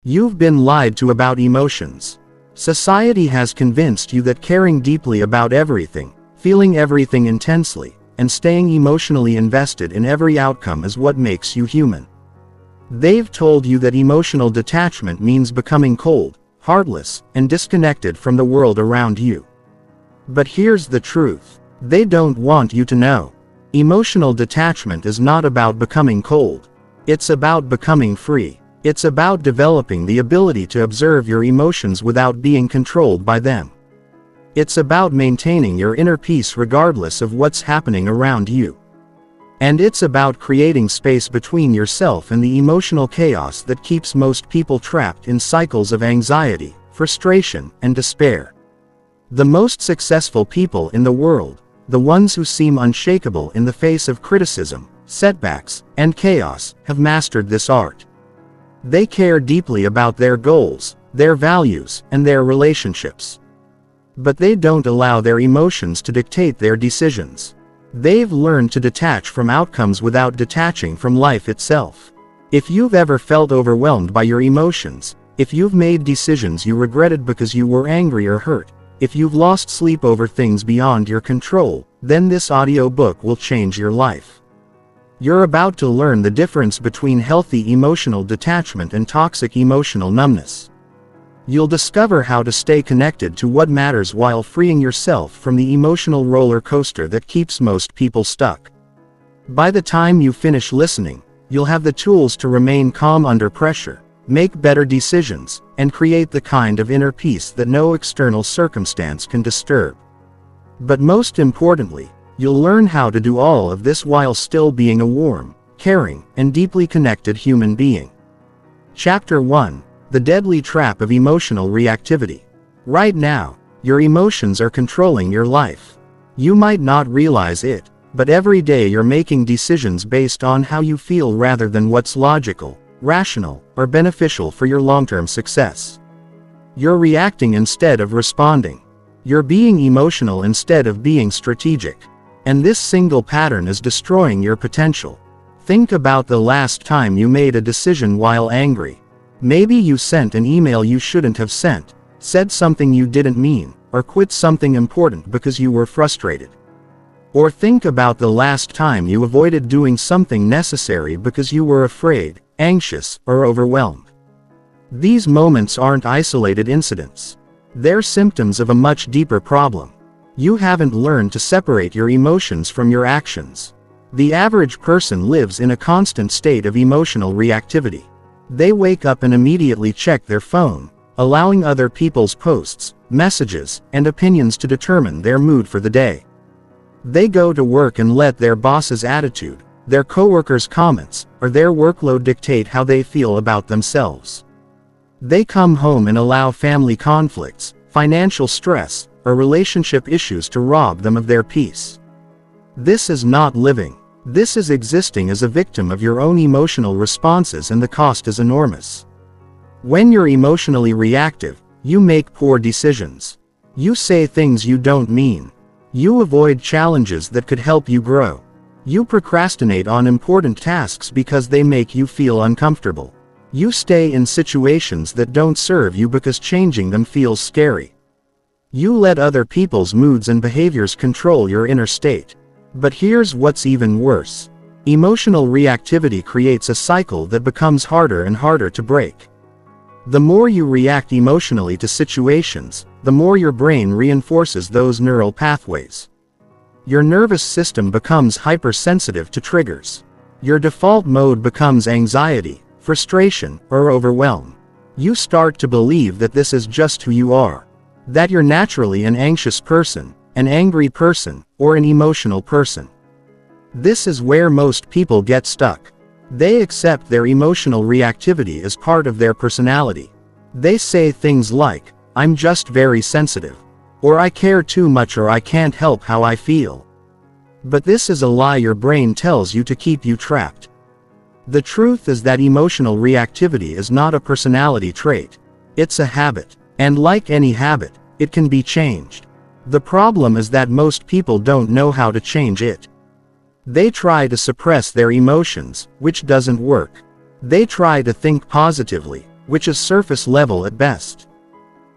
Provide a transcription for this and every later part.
You've been lied to about emotions. Society has convinced you that caring deeply about everything, feeling everything intensely, and staying emotionally invested in every outcome is what makes you human. They've told you that emotional detachment means becoming cold, heartless, and disconnected from the world around you. But here's the truth. They don't want you to know. Emotional detachment is not about becoming cold. It's about becoming free. It's about developing the ability to observe your emotions without being controlled by them. It's about maintaining your inner peace regardless of what's happening around you. And it's about creating space between yourself and the emotional chaos that keeps most people trapped in cycles of anxiety, frustration, and despair. The most successful people in the world, the ones who seem unshakable in the face of criticism, setbacks, and chaos, have mastered this art. They care deeply about their goals, their values, and their relationships. But they don't allow their emotions to dictate their decisions. They've learned to detach from outcomes without detaching from life itself. If you've ever felt overwhelmed by your emotions, if you've made decisions you regretted because you were angry or hurt, if you've lost sleep over things beyond your control, then this audiobook will change your life. You're about to learn the difference between healthy emotional detachment and toxic emotional numbness. You'll discover how to stay connected to what matters while freeing yourself from the emotional roller coaster that keeps most people stuck. By the time you finish listening, you'll have the tools to remain calm under pressure, make better decisions, and create the kind of inner peace that no external circumstance can disturb. But most importantly, you'll learn how to do all of this while still being a warm, caring, and deeply connected human being. Chapter 1. The Deadly Trap of Emotional Reactivity. Right now, your emotions are controlling your life. You might not realize it, but every day you're making decisions based on how you feel rather than what's logical, rational, or beneficial for your long-term success. You're reacting instead of responding. You're being emotional instead of being strategic. And this single pattern is destroying your potential. Think about the last time you made a decision while angry. Maybe you sent an email you shouldn't have sent, said something you didn't mean, or quit something important because you were frustrated. Or think about the last time you avoided doing something necessary because you were afraid, anxious, or overwhelmed. These moments aren't isolated incidents. They're symptoms of a much deeper problem. You haven't learned to separate your emotions from your actions. The average person lives in a constant state of emotional reactivity. They wake up and immediately check their phone, allowing other people's posts, messages, and opinions to determine their mood for the day. They go to work and let their boss's attitude, their coworkers' comments, or their workload dictate how they feel about themselves. They come home and allow family conflicts, financial stress, or relationship issues to rob them of their peace. This is not living. This is existing as a victim of your own emotional responses, and the cost is enormous. When you're emotionally reactive, you make poor decisions. You say things you don't mean. You avoid challenges that could help you grow. You procrastinate on important tasks because they make you feel uncomfortable. You stay in situations that don't serve you because changing them feels scary. You let other people's moods and behaviors control your inner state. But here's what's even worse. Emotional reactivity creates a cycle that becomes harder and harder to break. The more you react emotionally to situations, the more your brain reinforces those neural pathways. Your nervous system becomes hypersensitive to triggers. Your default mode becomes anxiety, frustration, or overwhelm. You start to believe that this is just who you are. That you're naturally an anxious person, an angry person, or an emotional person. This is where most people get stuck. They accept their emotional reactivity as part of their personality. They say things like, "I'm just very sensitive," or "I care too much," or "I can't help how I feel." But this is a lie your brain tells you to keep you trapped. The truth is that emotional reactivity is not a personality trait. It's a habit. And like any habit, it can be changed. The problem is that most people don't know how to change it. They try to suppress their emotions, which doesn't work. They try to think positively, which is surface level at best.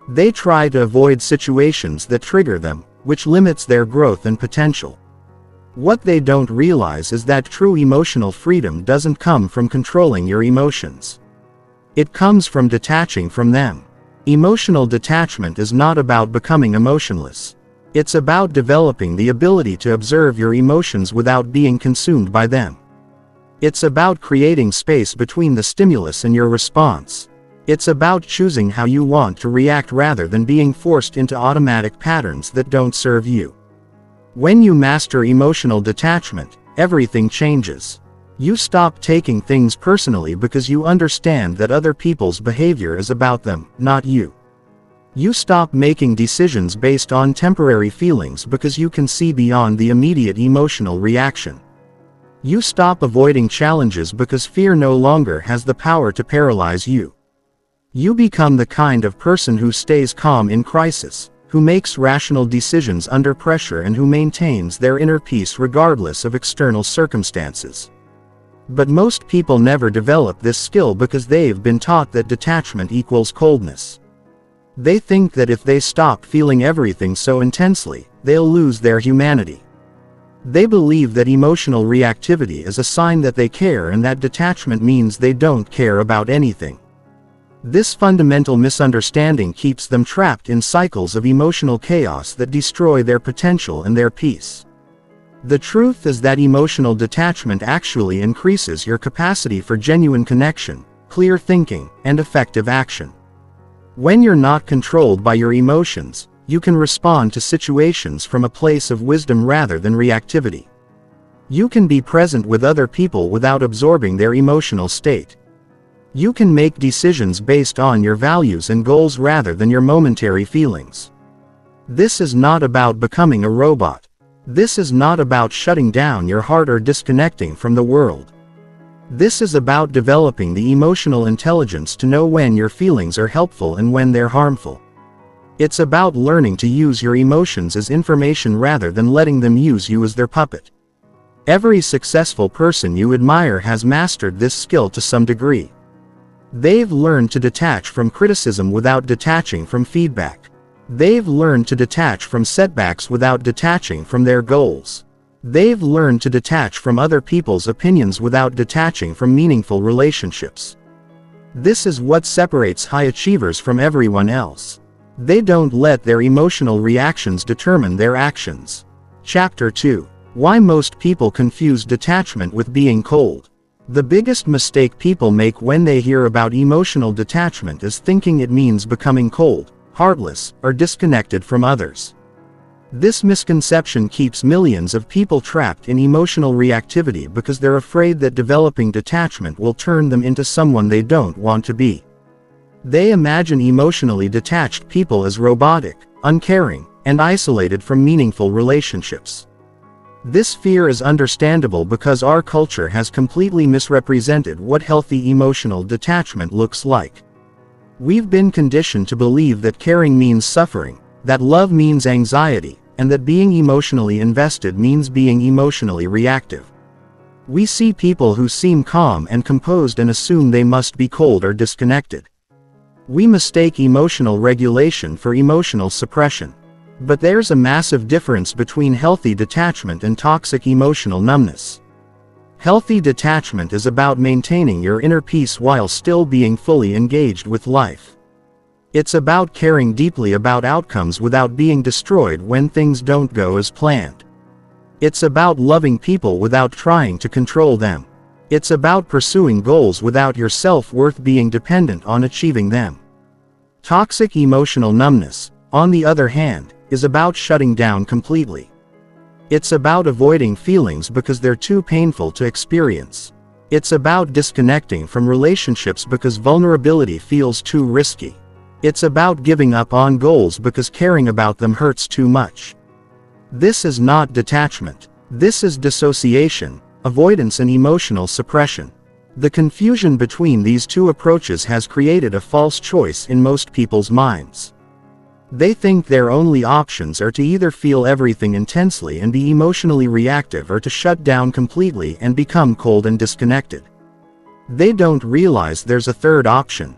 They try to avoid situations that trigger them, which limits their growth and potential. What they don't realize is that true emotional freedom doesn't come from controlling your emotions. It comes from detaching from them. Emotional detachment is not about becoming emotionless. It's about developing the ability to observe your emotions without being consumed by them. It's about creating space between the stimulus and your response. It's about choosing how you want to react rather than being forced into automatic patterns that don't serve you. When you master emotional detachment, everything changes. You stop taking things personally because you understand that other people's behavior is about them, not you. You stop making decisions based on temporary feelings because you can see beyond the immediate emotional reaction. You stop avoiding challenges because fear no longer has the power to paralyze you. You become the kind of person who stays calm in crisis, who makes rational decisions under pressure, and who maintains their inner peace regardless of external circumstances. But most people never develop this skill because they've been taught that detachment equals coldness. They think that if they stop feeling everything so intensely, they'll lose their humanity. They believe that emotional reactivity is a sign that they care and that detachment means they don't care about anything. This fundamental misunderstanding keeps them trapped in cycles of emotional chaos that destroy their potential and their peace. The truth is that emotional detachment actually increases your capacity for genuine connection, clear thinking, and effective action. When you're not controlled by your emotions, you can respond to situations from a place of wisdom rather than reactivity. You can be present with other people without absorbing their emotional state. You can make decisions based on your values and goals rather than your momentary feelings. This is not about becoming a robot. This is not about shutting down your heart or disconnecting from the world. This is about developing the emotional intelligence to know when your feelings are helpful and when they're harmful. It's about learning to use your emotions as information rather than letting them use you as their puppet. Every successful person you admire has mastered this skill to some degree. They've learned to detach from criticism without detaching from feedback. They've learned to detach from setbacks without detaching from their goals. They've learned to detach from other people's opinions without detaching from meaningful relationships. This is what separates high achievers from everyone else. They don't let their emotional reactions determine their actions. Chapter 2. Why most people confuse detachment with being cold. The biggest mistake people make when they hear about emotional detachment is thinking it means becoming cold, heartless, or disconnected from others. This misconception keeps millions of people trapped in emotional reactivity because they're afraid that developing detachment will turn them into someone they don't want to be. They imagine emotionally detached people as robotic, uncaring, and isolated from meaningful relationships. This fear is understandable because our culture has completely misrepresented what healthy emotional detachment looks like. We've been conditioned to believe that caring means suffering, that love means anxiety, and that being emotionally invested means being emotionally reactive. We see people who seem calm and composed and assume they must be cold or disconnected. We mistake emotional regulation for emotional suppression. But there's a massive difference between healthy detachment and toxic emotional numbness. Healthy detachment is about maintaining your inner peace while still being fully engaged with life. It's about caring deeply about outcomes without being destroyed when things don't go as planned. It's about loving people without trying to control them. It's about pursuing goals without your self-worth being dependent on achieving them. Toxic emotional numbness, on the other hand, is about shutting down completely. It's about avoiding feelings because they're too painful to experience. It's about disconnecting from relationships because vulnerability feels too risky. It's about giving up on goals because caring about them hurts too much. This is not detachment. This is dissociation, avoidance, and emotional suppression. The confusion between these two approaches has created a false choice in most people's minds. They think their only options are to either feel everything intensely and be emotionally reactive or to shut down completely and become cold and disconnected. They don't realize there's a third option.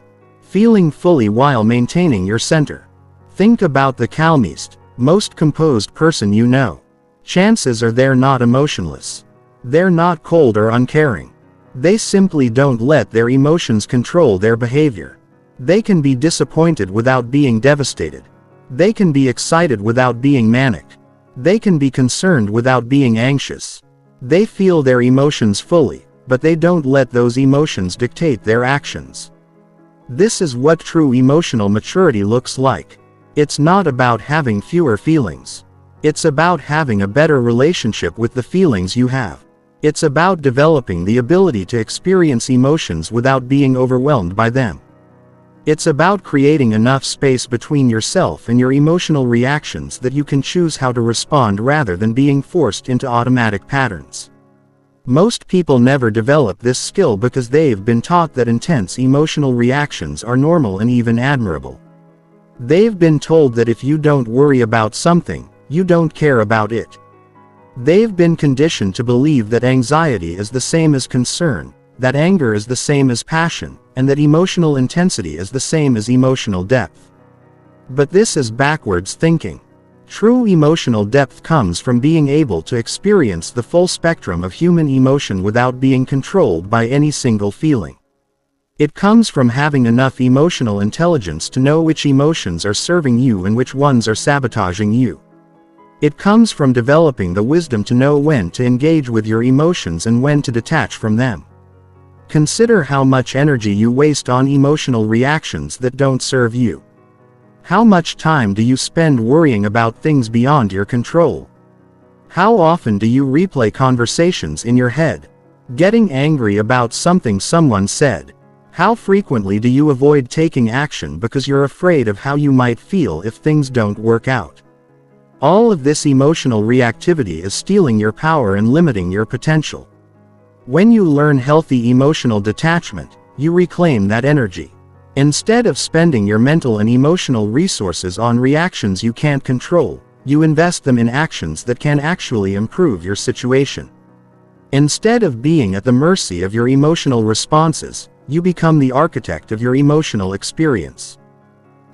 feeling fully while maintaining your center. Think about the calmest, most composed person you know. Chances are they're not emotionless. They're not cold or uncaring. They simply don't let their emotions control their behavior. They can be disappointed without being devastated. They can be excited without being manic. They can be concerned without being anxious. They feel their emotions fully, but they don't let those emotions dictate their actions. This is what true emotional maturity looks like. It's not about having fewer feelings. It's about having a better relationship with the feelings you have. It's about developing the ability to experience emotions without being overwhelmed by them. It's about creating enough space between yourself and your emotional reactions that you can choose how to respond rather than being forced into automatic patterns. Most people never develop this skill because they've been taught that intense emotional reactions are normal and even admirable. They've been told that if you don't worry about something, you don't care about it. They've been conditioned to believe that anxiety is the same as concern, that anger is the same as passion, and that emotional intensity is the same as emotional depth. But this is backwards thinking. True emotional depth comes from being able to experience the full spectrum of human emotion without being controlled by any single feeling. It comes from having enough emotional intelligence to know which emotions are serving you and which ones are sabotaging you. It comes from developing the wisdom to know when to engage with your emotions and when to detach from them. Consider how much energy you waste on emotional reactions that don't serve you. How much time do you spend worrying about things beyond your control? How often do you replay conversations in your head, getting angry about something someone said? How frequently do you avoid taking action because you're afraid of how you might feel if things don't work out? All of this emotional reactivity is stealing your power and limiting your potential. When you learn healthy emotional detachment, you reclaim that energy. Instead of spending your mental and emotional resources on reactions you can't control, you invest them in actions that can actually improve your situation. Instead of being at the mercy of your emotional responses, you become the architect of your emotional experience.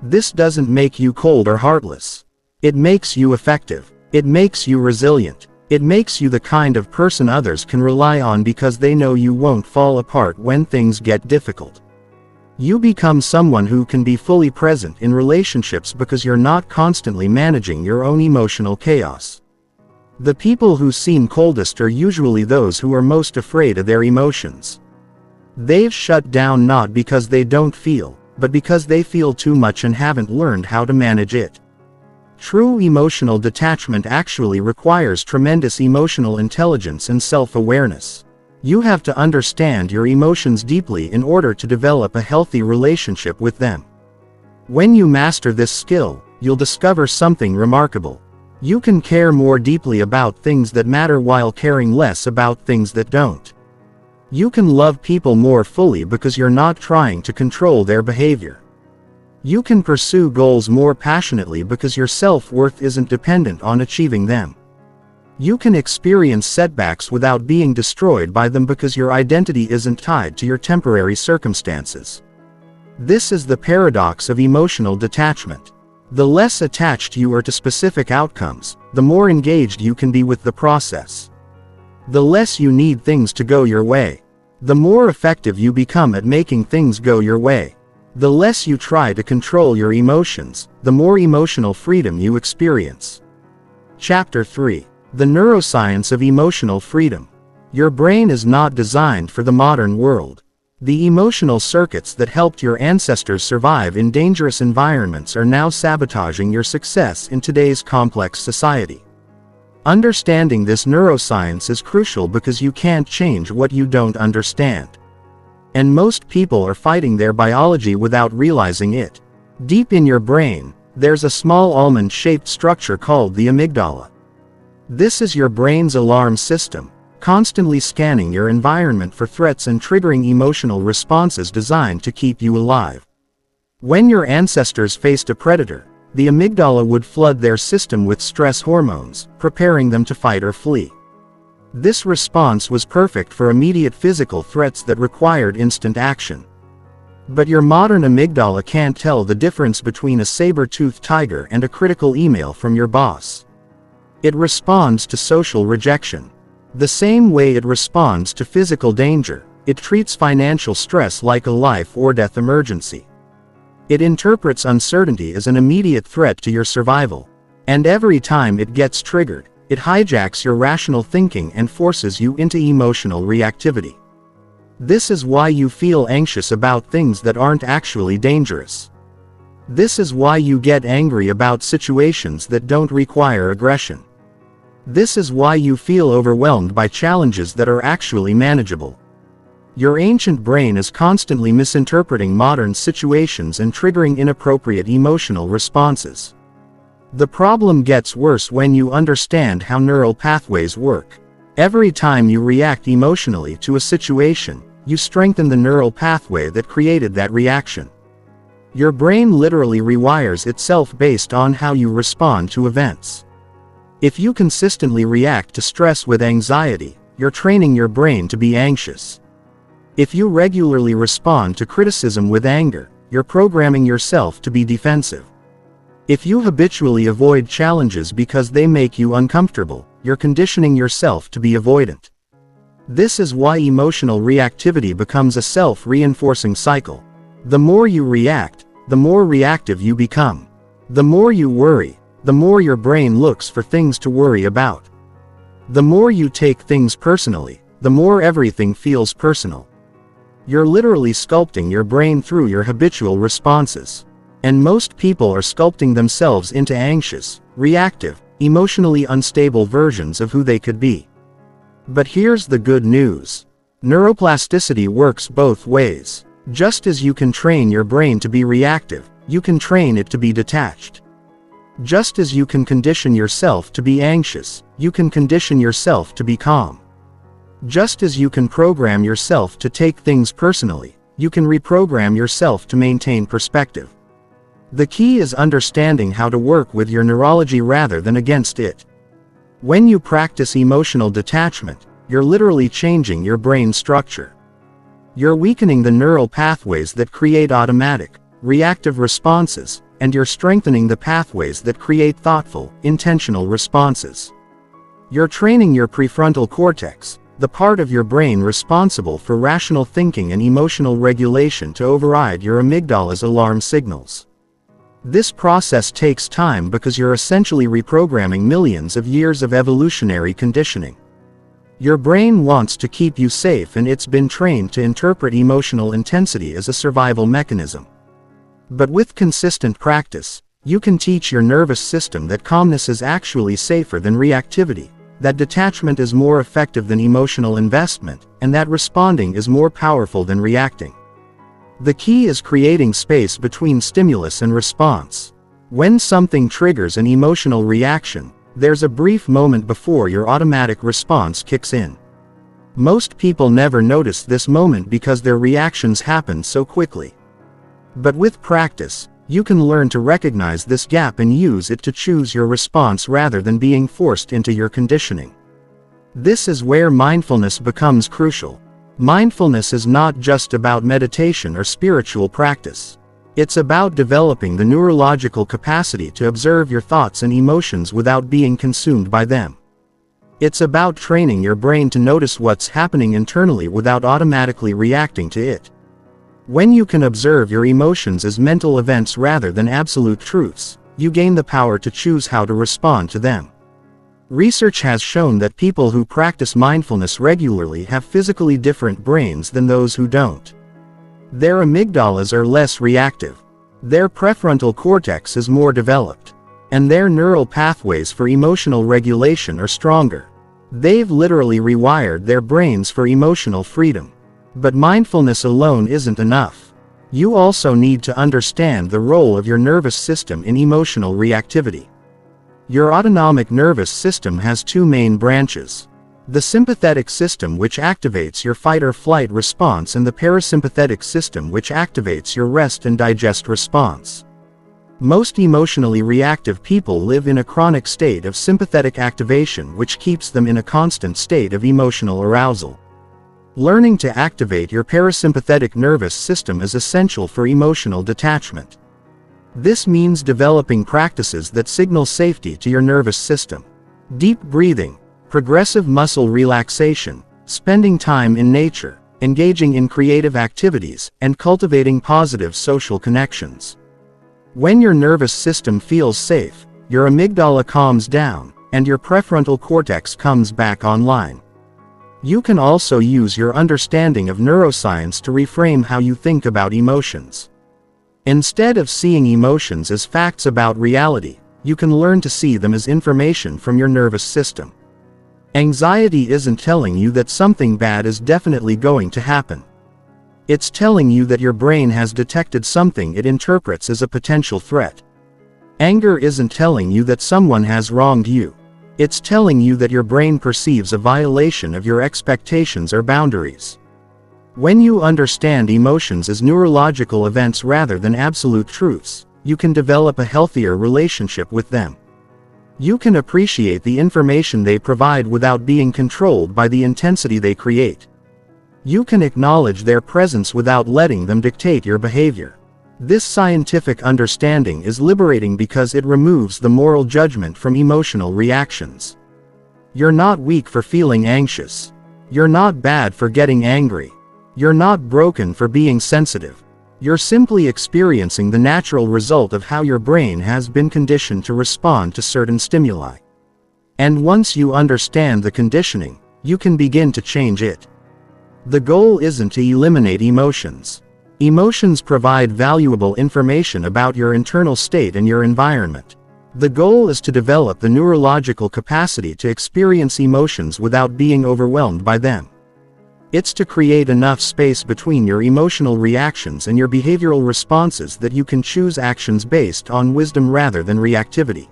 This doesn't make you cold or heartless. It makes you effective. It makes you resilient. It makes you the kind of person others can rely on because they know you won't fall apart when things get difficult. You become someone who can be fully present in relationships because you're not constantly managing your own emotional chaos. The people who seem coldest are usually those who are most afraid of their emotions. They've shut down not because they don't feel, but because they feel too much and haven't learned how to manage it. True emotional detachment actually requires tremendous emotional intelligence and self-awareness. You have to understand your emotions deeply in order to develop a healthy relationship with them. When you master this skill, you'll discover something remarkable. You can care more deeply about things that matter while caring less about things that don't. You can love people more fully because you're not trying to control their behavior. You can pursue goals more passionately because your self-worth isn't dependent on achieving them. You can experience setbacks without being destroyed by them because your identity isn't tied to your temporary circumstances. This is the paradox of emotional detachment. The less attached you are to specific outcomes, the more engaged you can be with the process. The less you need things to go your way, the more effective you become at making things go your way. The less you try to control your emotions, the more emotional freedom you experience. Chapter 3. The Neuroscience of Emotional Freedom. Your brain is not designed for the modern world. The emotional circuits that helped your ancestors survive in dangerous environments are now sabotaging your success in today's complex society. Understanding this neuroscience is crucial because you can't change what you don't understand. And most people are fighting their biology without realizing it. Deep in your brain, there's a small almond-shaped structure called the amygdala. This is your brain's alarm system, constantly scanning your environment for threats and triggering emotional responses designed to keep you alive. When your ancestors faced a predator, the amygdala would flood their system with stress hormones, preparing them to fight or flee. This response was perfect for immediate physical threats that required instant action. But your modern amygdala can't tell the difference between a saber-toothed tiger and a critical email from your boss. It responds to social rejection. The same way it responds to physical danger, it treats financial stress like a life or death emergency. It interprets uncertainty as an immediate threat to your survival. And every time it gets triggered, it hijacks your rational thinking and forces you into emotional reactivity. This is why you feel anxious about things that aren't actually dangerous. This is why you get angry about situations that don't require aggression. This is why you feel overwhelmed by challenges that are actually manageable. Your ancient brain is constantly misinterpreting modern situations and triggering inappropriate emotional responses. The problem gets worse when you understand how neural pathways work. Every time you react emotionally to a situation, you strengthen the neural pathway that created that reaction. Your brain literally rewires itself based on how you respond to events. If you consistently react to stress with anxiety, you're training your brain to be anxious. If you regularly respond to criticism with anger, you're programming yourself to be defensive. If you habitually avoid challenges because they make you uncomfortable, you're conditioning yourself to be avoidant. This is why emotional reactivity becomes a self-reinforcing cycle. The more you react, the more reactive you become. The more you worry, the more your brain looks for things to worry about. The more you take things personally, the more everything feels personal. You're literally sculpting your brain through your habitual responses. And most people are sculpting themselves into anxious, reactive, emotionally unstable versions of who they could be. But here's the good news. Neuroplasticity works both ways. Just as you can train your brain to be reactive, you can train it to be detached. Just as you can condition yourself to be anxious, you can condition yourself to be calm. Just as you can program yourself to take things personally, you can reprogram yourself to maintain perspective. The key is understanding how to work with your neurology rather than against it. When you practice emotional detachment, you're literally changing your brain structure. You're weakening the neural pathways that create automatic, reactive responses, and you're strengthening the pathways that create thoughtful, intentional responses. You're training your prefrontal cortex, the part of your brain responsible for rational thinking and emotional regulation, to override your amygdala's alarm signals. This process takes time because you're essentially reprogramming millions of years of evolutionary conditioning. Your brain wants to keep you safe, and it's been trained to interpret emotional intensity as a survival mechanism. But with consistent practice, you can teach your nervous system that calmness is actually safer than reactivity, that detachment is more effective than emotional investment, and that responding is more powerful than reacting. The key is creating space between stimulus and response. When something triggers an emotional reaction, there's a brief moment before your automatic response kicks in. Most people never notice this moment because their reactions happen so quickly. But with practice, you can learn to recognize this gap and use it to choose your response rather than being forced into your conditioning. This is where mindfulness becomes crucial. Mindfulness is not just about meditation or spiritual practice. It's about developing the neurological capacity to observe your thoughts and emotions without being consumed by them. It's about training your brain to notice what's happening internally without automatically reacting to it. When you can observe your emotions as mental events rather than absolute truths, you gain the power to choose how to respond to them. Research has shown that people who practice mindfulness regularly have physically different brains than those who don't. Their amygdalas are less reactive. Their prefrontal cortex is more developed. And their neural pathways for emotional regulation are stronger. They've literally rewired their brains for emotional freedom. But mindfulness alone isn't enough. You also need to understand the role of your nervous system in emotional reactivity. Your autonomic nervous system has two main branches. The sympathetic system, which activates your fight or flight response, and the parasympathetic system, which activates your rest and digest response. Most emotionally reactive people live in a chronic state of sympathetic activation, which keeps them in a constant state of emotional arousal. Learning to activate your parasympathetic nervous system is essential for emotional detachment. This means developing practices that signal safety to your nervous system. Deep breathing, progressive muscle relaxation, spending time in nature, engaging in creative activities, and cultivating positive social connections. When your nervous system feels safe, your amygdala calms down, and your prefrontal cortex comes back online. You can also use your understanding of neuroscience to reframe how you think about emotions. Instead of seeing emotions as facts about reality, you can learn to see them as information from your nervous system. Anxiety isn't telling you that something bad is definitely going to happen. It's telling you that your brain has detected something it interprets as a potential threat. Anger isn't telling you that someone has wronged you. It's telling you that your brain perceives a violation of your expectations or boundaries. When you understand emotions as neurological events rather than absolute truths, you can develop a healthier relationship with them. You can appreciate the information they provide without being controlled by the intensity they create. You can acknowledge their presence without letting them dictate your behavior. This scientific understanding is liberating because it removes the moral judgment from emotional reactions. You're not weak for feeling anxious. You're not bad for getting angry. You're not broken for being sensitive. You're simply experiencing the natural result of how your brain has been conditioned to respond to certain stimuli. And once you understand the conditioning, you can begin to change it. The goal isn't to eliminate emotions. Emotions provide valuable information about your internal state and your environment. The goal is to develop the neurological capacity to experience emotions without being overwhelmed by them. It's to create enough space between your emotional reactions and your behavioral responses that you can choose actions based on wisdom rather than reactivity.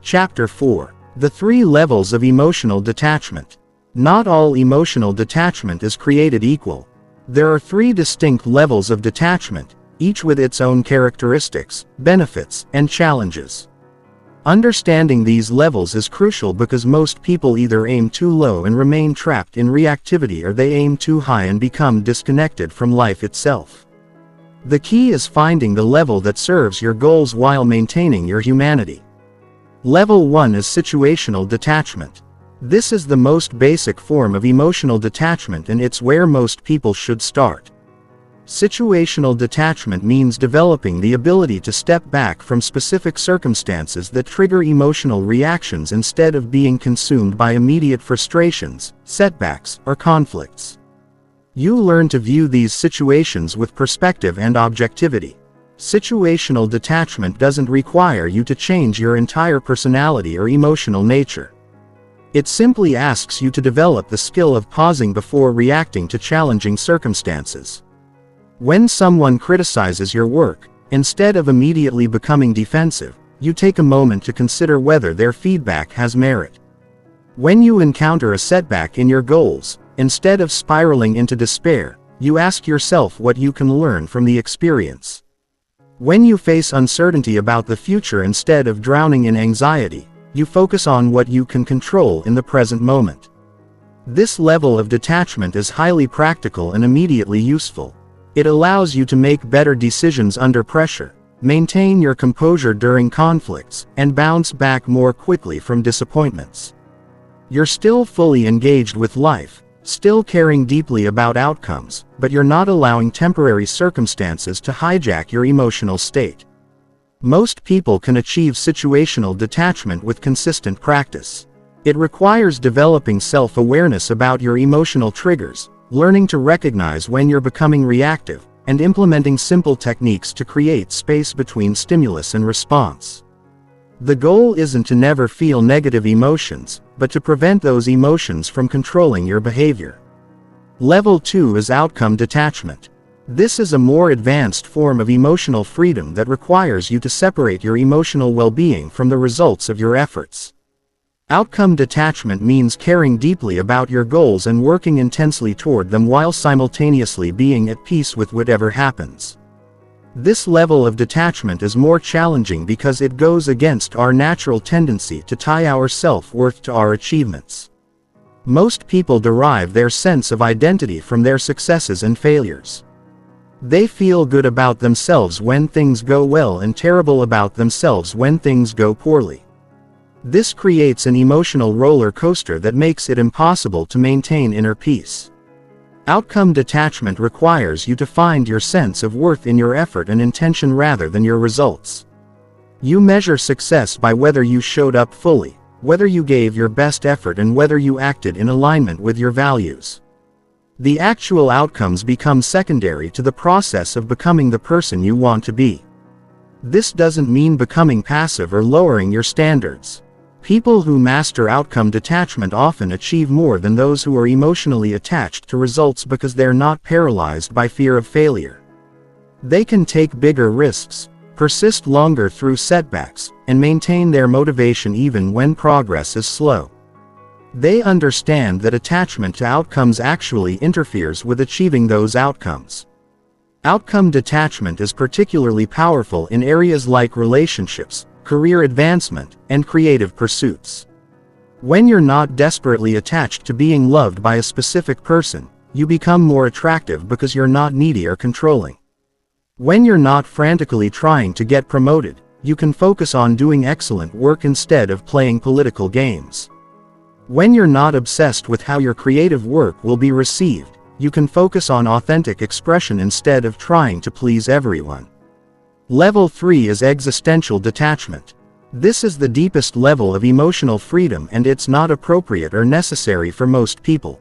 Chapter 4. The 3 Levels of Emotional Detachment. Not all emotional detachment is created equal. There are 3 distinct levels of detachment, each with its own characteristics, benefits, and challenges. Understanding these levels is crucial because most people either aim too low and remain trapped in reactivity, or they aim too high and become disconnected from life itself. The key is finding the level that serves your goals while maintaining your humanity. Level 1 is situational detachment. This is the most basic form of emotional detachment, and it's where most people should start. Situational detachment means developing the ability to step back from specific circumstances that trigger emotional reactions instead of being consumed by immediate frustrations, setbacks, or conflicts. You learn to view these situations with perspective and objectivity. Situational detachment doesn't require you to change your entire personality or emotional nature. It simply asks you to develop the skill of pausing before reacting to challenging circumstances. When someone criticizes your work, instead of immediately becoming defensive, you take a moment to consider whether their feedback has merit. When you encounter a setback in your goals, instead of spiraling into despair, you ask yourself what you can learn from the experience. When you face uncertainty about the future, instead of drowning in anxiety, you focus on what you can control in the present moment. This level of detachment is highly practical and immediately useful. It allows you to make better decisions under pressure, maintain your composure during conflicts, and bounce back more quickly from disappointments. You're still fully engaged with life, still caring deeply about outcomes, but you're not allowing temporary circumstances to hijack your emotional state. Most people can achieve situational detachment with consistent practice. It requires developing self-awareness about your emotional triggers, learning to recognize when you're becoming reactive, and implementing simple techniques to create space between stimulus and response. The goal isn't to never feel negative emotions, but to prevent those emotions from controlling your behavior. Level 2 is outcome detachment. This is a more advanced form of emotional freedom that requires you to separate your emotional well-being from the results of your efforts. Outcome detachment means caring deeply about your goals and working intensely toward them while simultaneously being at peace with whatever happens. This level of detachment is more challenging because it goes against our natural tendency to tie our self-worth to our achievements. Most people derive their sense of identity from their successes and failures. They feel good about themselves when things go well and terrible about themselves when things go poorly. This creates an emotional roller coaster that makes it impossible to maintain inner peace. Outcome detachment requires you to find your sense of worth in your effort and intention rather than your results. You measure success by whether you showed up fully, whether you gave your best effort, and whether you acted in alignment with your values. The actual outcomes become secondary to the process of becoming the person you want to be. This doesn't mean becoming passive or lowering your standards. People who master outcome detachment often achieve more than those who are emotionally attached to results because they're not paralyzed by fear of failure. They can take bigger risks, persist longer through setbacks, and maintain their motivation even when progress is slow. They understand that attachment to outcomes actually interferes with achieving those outcomes. Outcome detachment is particularly powerful in areas like relationships, career advancement, and creative pursuits. When you're not desperately attached to being loved by a specific person, you become more attractive because you're not needy or controlling. When you're not frantically trying to get promoted, you can focus on doing excellent work instead of playing political games. When you're not obsessed with how your creative work will be received, you can focus on authentic expression instead of trying to please everyone. Level 3 is existential detachment. This is the deepest level of emotional freedom, and it's not appropriate or necessary for most people.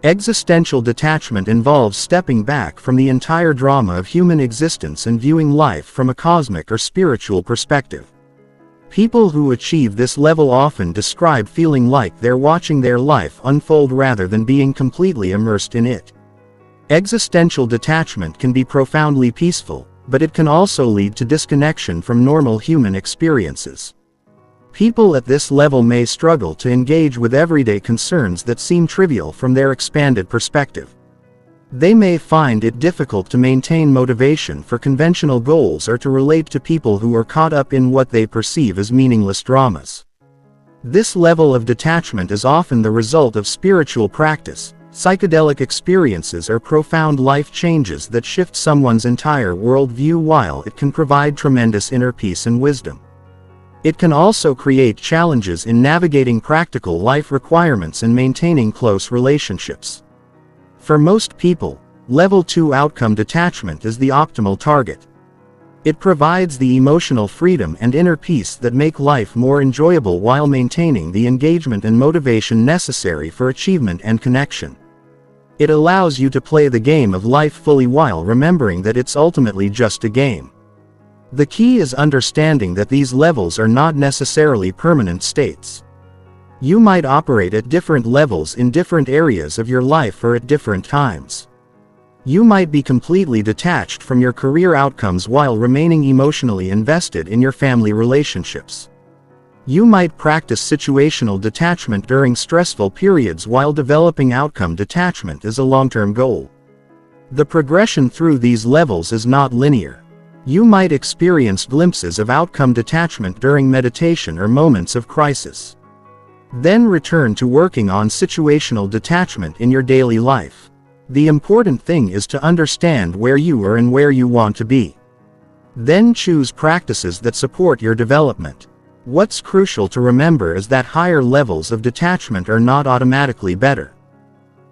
Existential detachment involves stepping back from the entire drama of human existence and viewing life from a cosmic or spiritual perspective. People who achieve this level often describe feeling like they're watching their life unfold rather than being completely immersed in it. Existential detachment can be profoundly peaceful, but it can also lead to disconnection from normal human experiences. People at this level may struggle to engage with everyday concerns that seem trivial from their expanded perspective. They may find it difficult to maintain motivation for conventional goals or to relate to people who are caught up in what they perceive as meaningless dramas. This level of detachment is often the result of spiritual practice, psychedelic experiences, or profound life changes that shift someone's entire worldview. While it can provide tremendous inner peace and wisdom, it can also create challenges in navigating practical life requirements and maintaining close relationships. For most people, Level 2 outcome detachment is the optimal target. It provides the emotional freedom and inner peace that make life more enjoyable while maintaining the engagement and motivation necessary for achievement and connection. It allows you to play the game of life fully while remembering that it's ultimately just a game. The key is understanding that these levels are not necessarily permanent states. You might operate at different levels in different areas of your life or at different times. You might be completely detached from your career outcomes while remaining emotionally invested in your family relationships. You might practice situational detachment during stressful periods while developing outcome detachment as a long-term goal. The progression through these levels is not linear. You might experience glimpses of outcome detachment during meditation or moments of crisis. Then return to working on situational detachment in your daily life. The important thing is to understand where you are and where you want to be. Then choose practices that support your development. What's crucial to remember is that higher levels of detachment are not automatically better.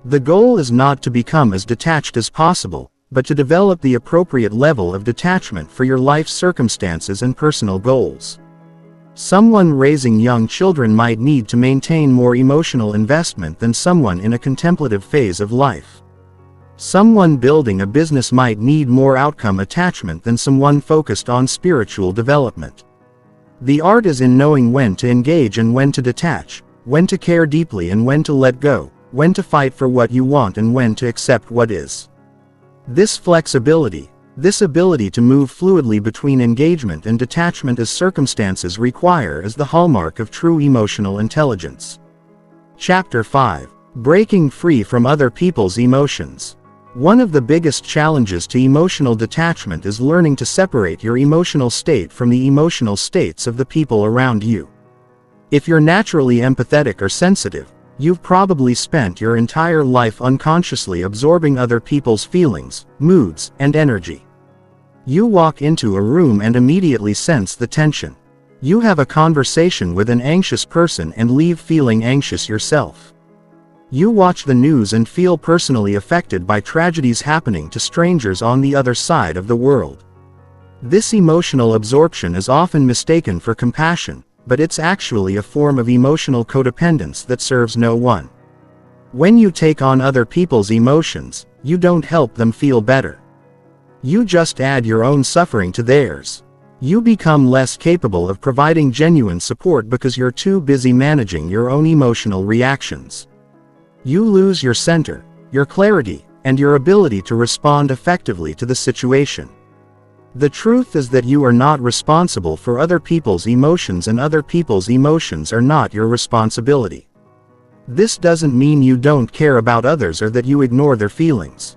The goal is not to become as detached as possible, but to develop the appropriate level of detachment for your life circumstances and personal goals. Someone raising young children might need to maintain more emotional investment than someone in a contemplative phase of life. Someone building a business might need more outcome attachment than someone focused on spiritual development. The art is in knowing when to engage and when to detach, when to care deeply and when to let go, when to fight for what you want and when to accept what is. This flexibility, this ability to move fluidly between engagement and detachment as circumstances require, is the hallmark of true emotional intelligence. Chapter 5. Breaking free from other people's emotions. One of the biggest challenges to emotional detachment is learning to separate your emotional state from the emotional states of the people around you. If you're naturally empathetic or sensitive, You've probably spent your entire life unconsciously absorbing other people's feelings, moods, and energy. You walk into a room and immediately sense the tension. You have a conversation with an anxious person and leave feeling anxious yourself. You watch the news and feel personally affected by tragedies happening to strangers on the other side of the world. This emotional absorption is often mistaken for compassion, but it's actually a form of emotional codependence that serves no one. When you take on other people's emotions, you don't help them feel better. You just add your own suffering to theirs. You become less capable of providing genuine support because you're too busy managing your own emotional reactions. You lose your center, your clarity, and your ability to respond effectively to the situation. The truth is that you are not responsible for other people's emotions, and other people's emotions are not your responsibility. This doesn't mean you don't care about others or that you ignore their feelings.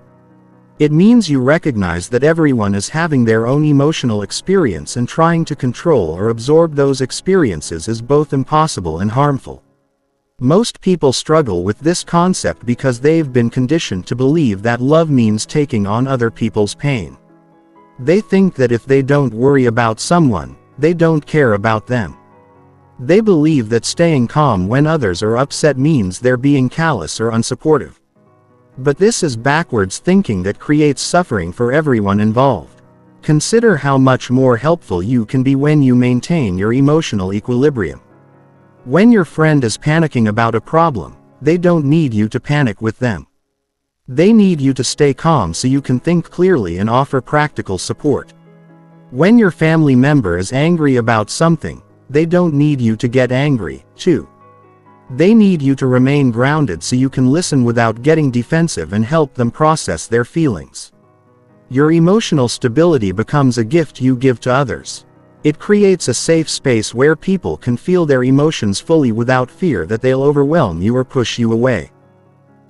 It means you recognize that everyone is having their own emotional experience, and trying to control or absorb those experiences is both impossible and harmful. Most people struggle with this concept because they've been conditioned to believe that love means taking on other people's pain. They think that if they don't worry about someone, they don't care about them. They believe that staying calm when others are upset means they're being callous or unsupportive. But this is backwards thinking that creates suffering for everyone involved. Consider how much more helpful you can be when you maintain your emotional equilibrium. When your friend is panicking about a problem, they don't need you to panic with them. They need you to stay calm so you can think clearly and offer practical support. When your family member is angry about something, they don't need you to get angry, too. They need you to remain grounded so you can listen without getting defensive and help them process their feelings. Your emotional stability becomes a gift you give to others. It creates a safe space where people can feel their emotions fully without fear that they'll overwhelm you or push you away.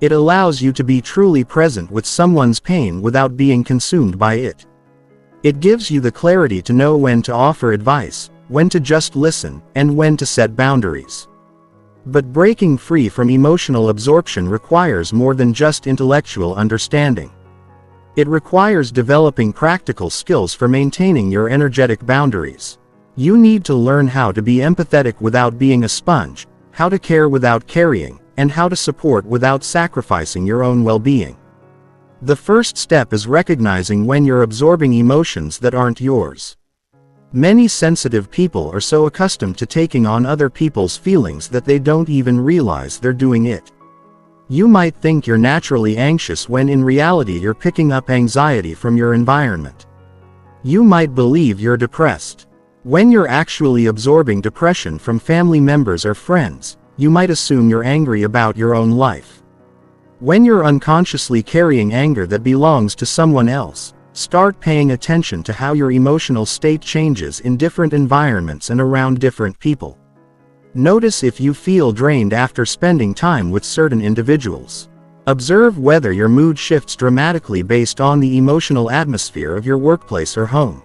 It allows you to be truly present with someone's pain without being consumed by it. It gives you the clarity to know when to offer advice, when to just listen, and when to set boundaries. But breaking free from emotional absorption requires more than just intellectual understanding. It requires developing practical skills for maintaining your energetic boundaries. You need to learn how to be empathetic without being a sponge, how to care without carrying, and how to support without sacrificing your own well-being. The first step is recognizing when you're absorbing emotions that aren't yours. Many sensitive people are so accustomed to taking on other people's feelings that they don't even realize they're doing it. You might think you're naturally anxious when in reality you're picking up anxiety from your environment. You might believe you're depressed when you're actually absorbing depression from family members or friends. You might assume you're angry about your own life. When you're unconsciously carrying anger that belongs to someone else, start paying attention to how your emotional state changes in different environments and around different people. Notice if you feel drained after spending time with certain individuals. Observe whether your mood shifts dramatically based on the emotional atmosphere of your workplace or home.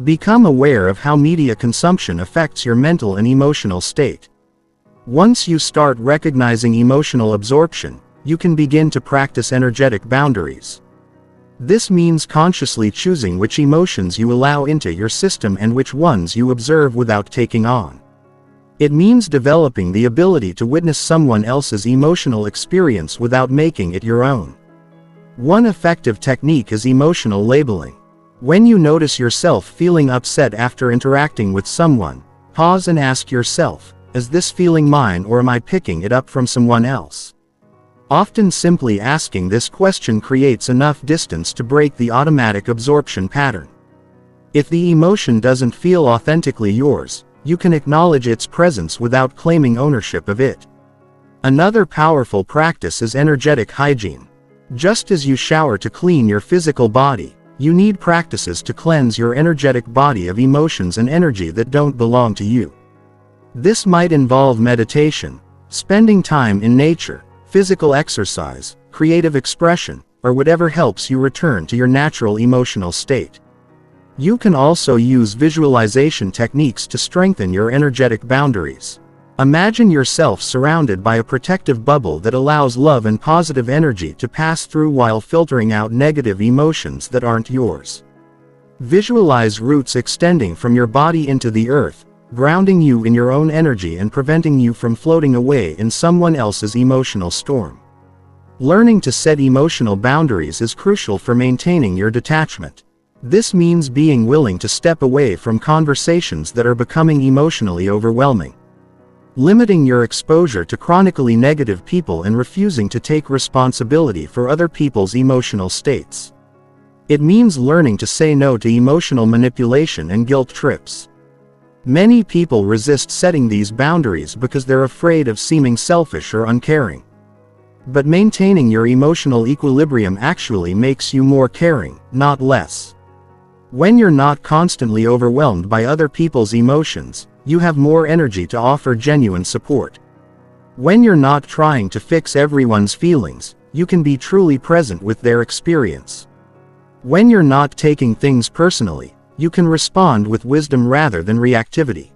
Become aware of how media consumption affects your mental and emotional state. Once you start recognizing emotional absorption, you can begin to practice energetic boundaries. This means consciously choosing which emotions you allow into your system and which ones you observe without taking on. It means developing the ability to witness someone else's emotional experience without making it your own. One effective technique is emotional labeling. When you notice yourself feeling upset after interacting with someone, pause and ask yourself, is this feeling mine or am I picking it up from someone else? Often simply asking this question creates enough distance to break the automatic absorption pattern. If the emotion doesn't feel authentically yours, you can acknowledge its presence without claiming ownership of it. Another powerful practice is energetic hygiene. Just as you shower to clean your physical body, you need practices to cleanse your energetic body of emotions and energy that don't belong to you. This might involve meditation, spending time in nature, physical exercise, creative expression, or whatever helps you return to your natural emotional state. You can also use visualization techniques to strengthen your energetic boundaries. Imagine yourself surrounded by a protective bubble that allows love and positive energy to pass through while filtering out negative emotions that aren't yours. Visualize roots extending from your body into the earth, grounding you in your own energy and preventing you from floating away in someone else's emotional storm. Learning to set emotional boundaries is crucial for maintaining your detachment. This means being willing to step away from conversations that are becoming emotionally overwhelming. Limiting your exposure to chronically negative people and refusing to take responsibility for other people's emotional states. It means learning to say no to emotional manipulation and guilt trips. Many people resist setting these boundaries because they're afraid of seeming selfish or uncaring. But maintaining your emotional equilibrium actually makes you more caring, not less. When you're not constantly overwhelmed by other people's emotions, you have more energy to offer genuine support. When you're not trying to fix everyone's feelings, you can be truly present with their experience. When you're not taking things personally, you can respond with wisdom rather than reactivity.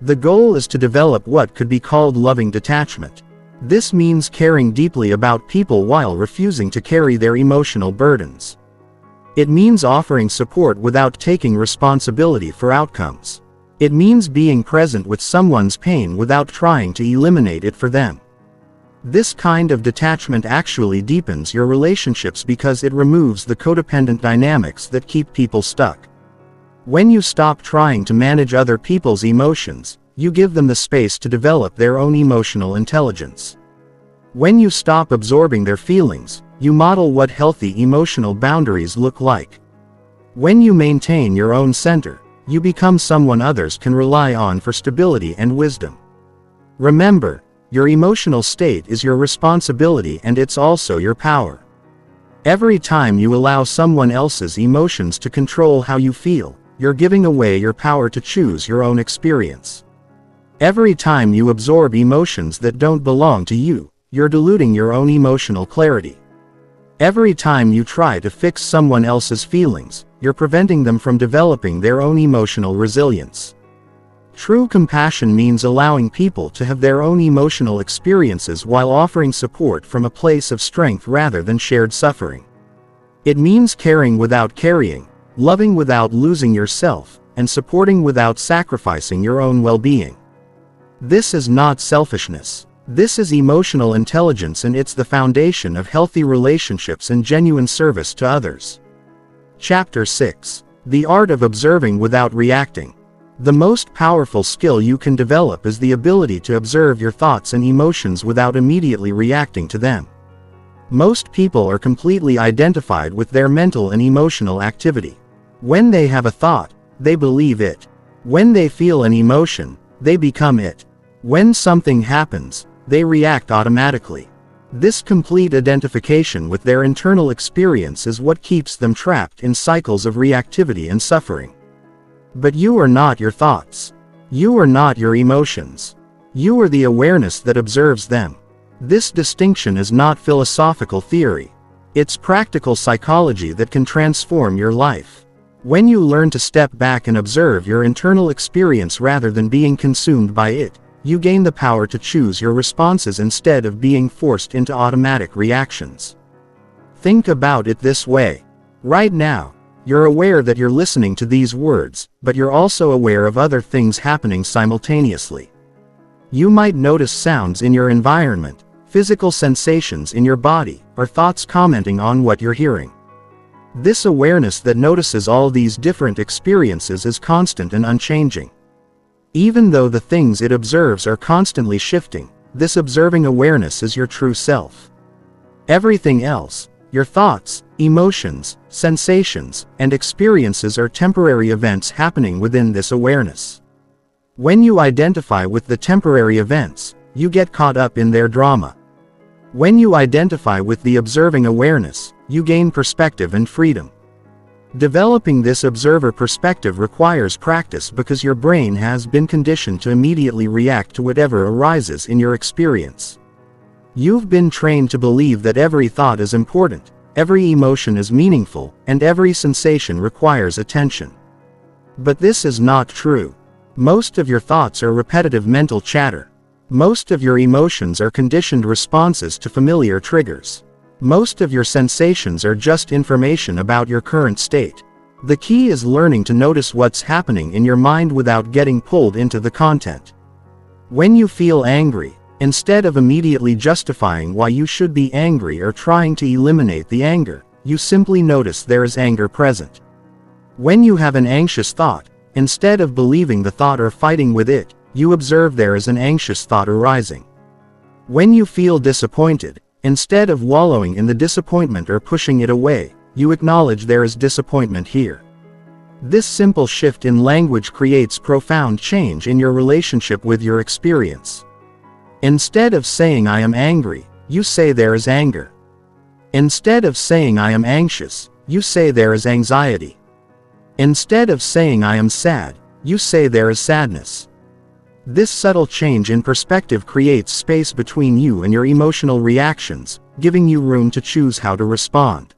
The goal is to develop what could be called loving detachment. This means caring deeply about people while refusing to carry their emotional burdens. It means offering support without taking responsibility for outcomes. It means being present with someone's pain without trying to eliminate it for them. This kind of detachment actually deepens your relationships because it removes the codependent dynamics that keep people stuck. When you stop trying to manage other people's emotions, you give them the space to develop their own emotional intelligence. When you stop absorbing their feelings, you model what healthy emotional boundaries look like. When you maintain your own center, you become someone others can rely on for stability and wisdom. Remember, your emotional state is your responsibility and it's also your power. Every time you allow someone else's emotions to control how you feel, you're giving away your power to choose your own experience. Every time you absorb emotions that don't belong to you, you're diluting your own emotional clarity. Every time you try to fix someone else's feelings, you're preventing them from developing their own emotional resilience. True compassion means allowing people to have their own emotional experiences while offering support from a place of strength rather than shared suffering. It means caring without carrying, loving without losing yourself, and supporting without sacrificing your own well-being. This is not selfishness. This is emotional intelligence, and it's the foundation of healthy relationships and genuine service to others. Chapter 6. The Art of Observing Without Reacting. The most powerful skill you can develop is the ability to observe your thoughts and emotions without immediately reacting to them. Most people are completely identified with their mental and emotional activity. When they have a thought, they believe it. When they feel an emotion, they become it. When something happens, they react automatically. This complete identification with their internal experience is what keeps them trapped in cycles of reactivity and suffering. But you are not your thoughts. You are not your emotions. You are the awareness that observes them. This distinction is not philosophical theory. It's practical psychology that can transform your life. When you learn to step back and observe your internal experience rather than being consumed by it, you gain the power to choose your responses instead of being forced into automatic reactions. Think about it this way. Right now, you're aware that you're listening to these words, but you're also aware of other things happening simultaneously. You might notice sounds in your environment, physical sensations in your body, or thoughts commenting on what you're hearing. This awareness that notices all these different experiences is constant and unchanging. Even though the things it observes are constantly shifting, this observing awareness is your true self. Everything else, your thoughts, emotions, sensations, and experiences are temporary events happening within this awareness. When you identify with the temporary events, you get caught up in their drama. When you identify with the observing awareness, you gain perspective and freedom. Developing this observer perspective requires practice because your brain has been conditioned to immediately react to whatever arises in your experience. You've been trained to believe that every thought is important, every emotion is meaningful, and every sensation requires attention. But this is not true. Most of your thoughts are repetitive mental chatter. Most of your emotions are conditioned responses to familiar triggers. Most of your sensations are just information about your current state. The key is learning to notice what's happening in your mind without getting pulled into the content. When you feel angry, instead of immediately justifying why you should be angry or trying to eliminate the anger, you simply notice there is anger present. When you have an anxious thought, instead of believing the thought or fighting with it, you observe there is an anxious thought arising. When you feel disappointed, instead of wallowing in the disappointment or pushing it away, you acknowledge there is disappointment here. This simple shift in language creates profound change in your relationship with your experience. Instead of saying I am angry, you say there is anger. Instead of saying I am anxious, you say there is anxiety. Instead of saying I am sad, you say there is sadness. This subtle change in perspective creates space between you and your emotional reactions, giving you room to choose how to respond.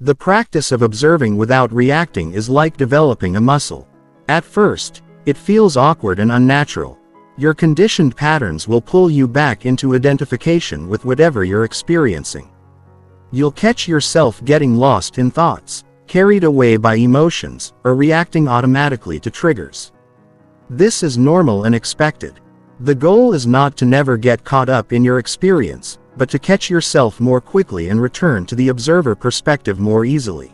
The practice of observing without reacting is like developing a muscle. At first, it feels awkward and unnatural. Your conditioned patterns will pull you back into identification with whatever you're experiencing. You'll catch yourself getting lost in thoughts, carried away by emotions, or reacting automatically to triggers. This is normal and expected. The goal is not to never get caught up in your experience, but to catch yourself more quickly and return to the observer perspective more easily.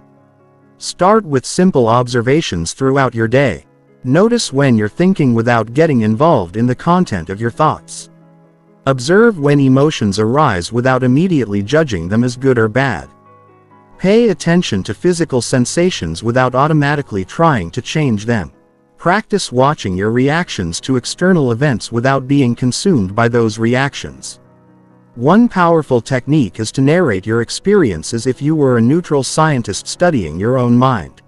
Start with simple observations throughout your day. Notice when you're thinking without getting involved in the content of your thoughts. Observe when emotions arise without immediately judging them as good or bad. Pay attention to physical sensations without automatically trying to change them. Practice watching your reactions to external events without being consumed by those reactions. One powerful technique is to narrate your experience as if you were a neutral scientist studying your own mind.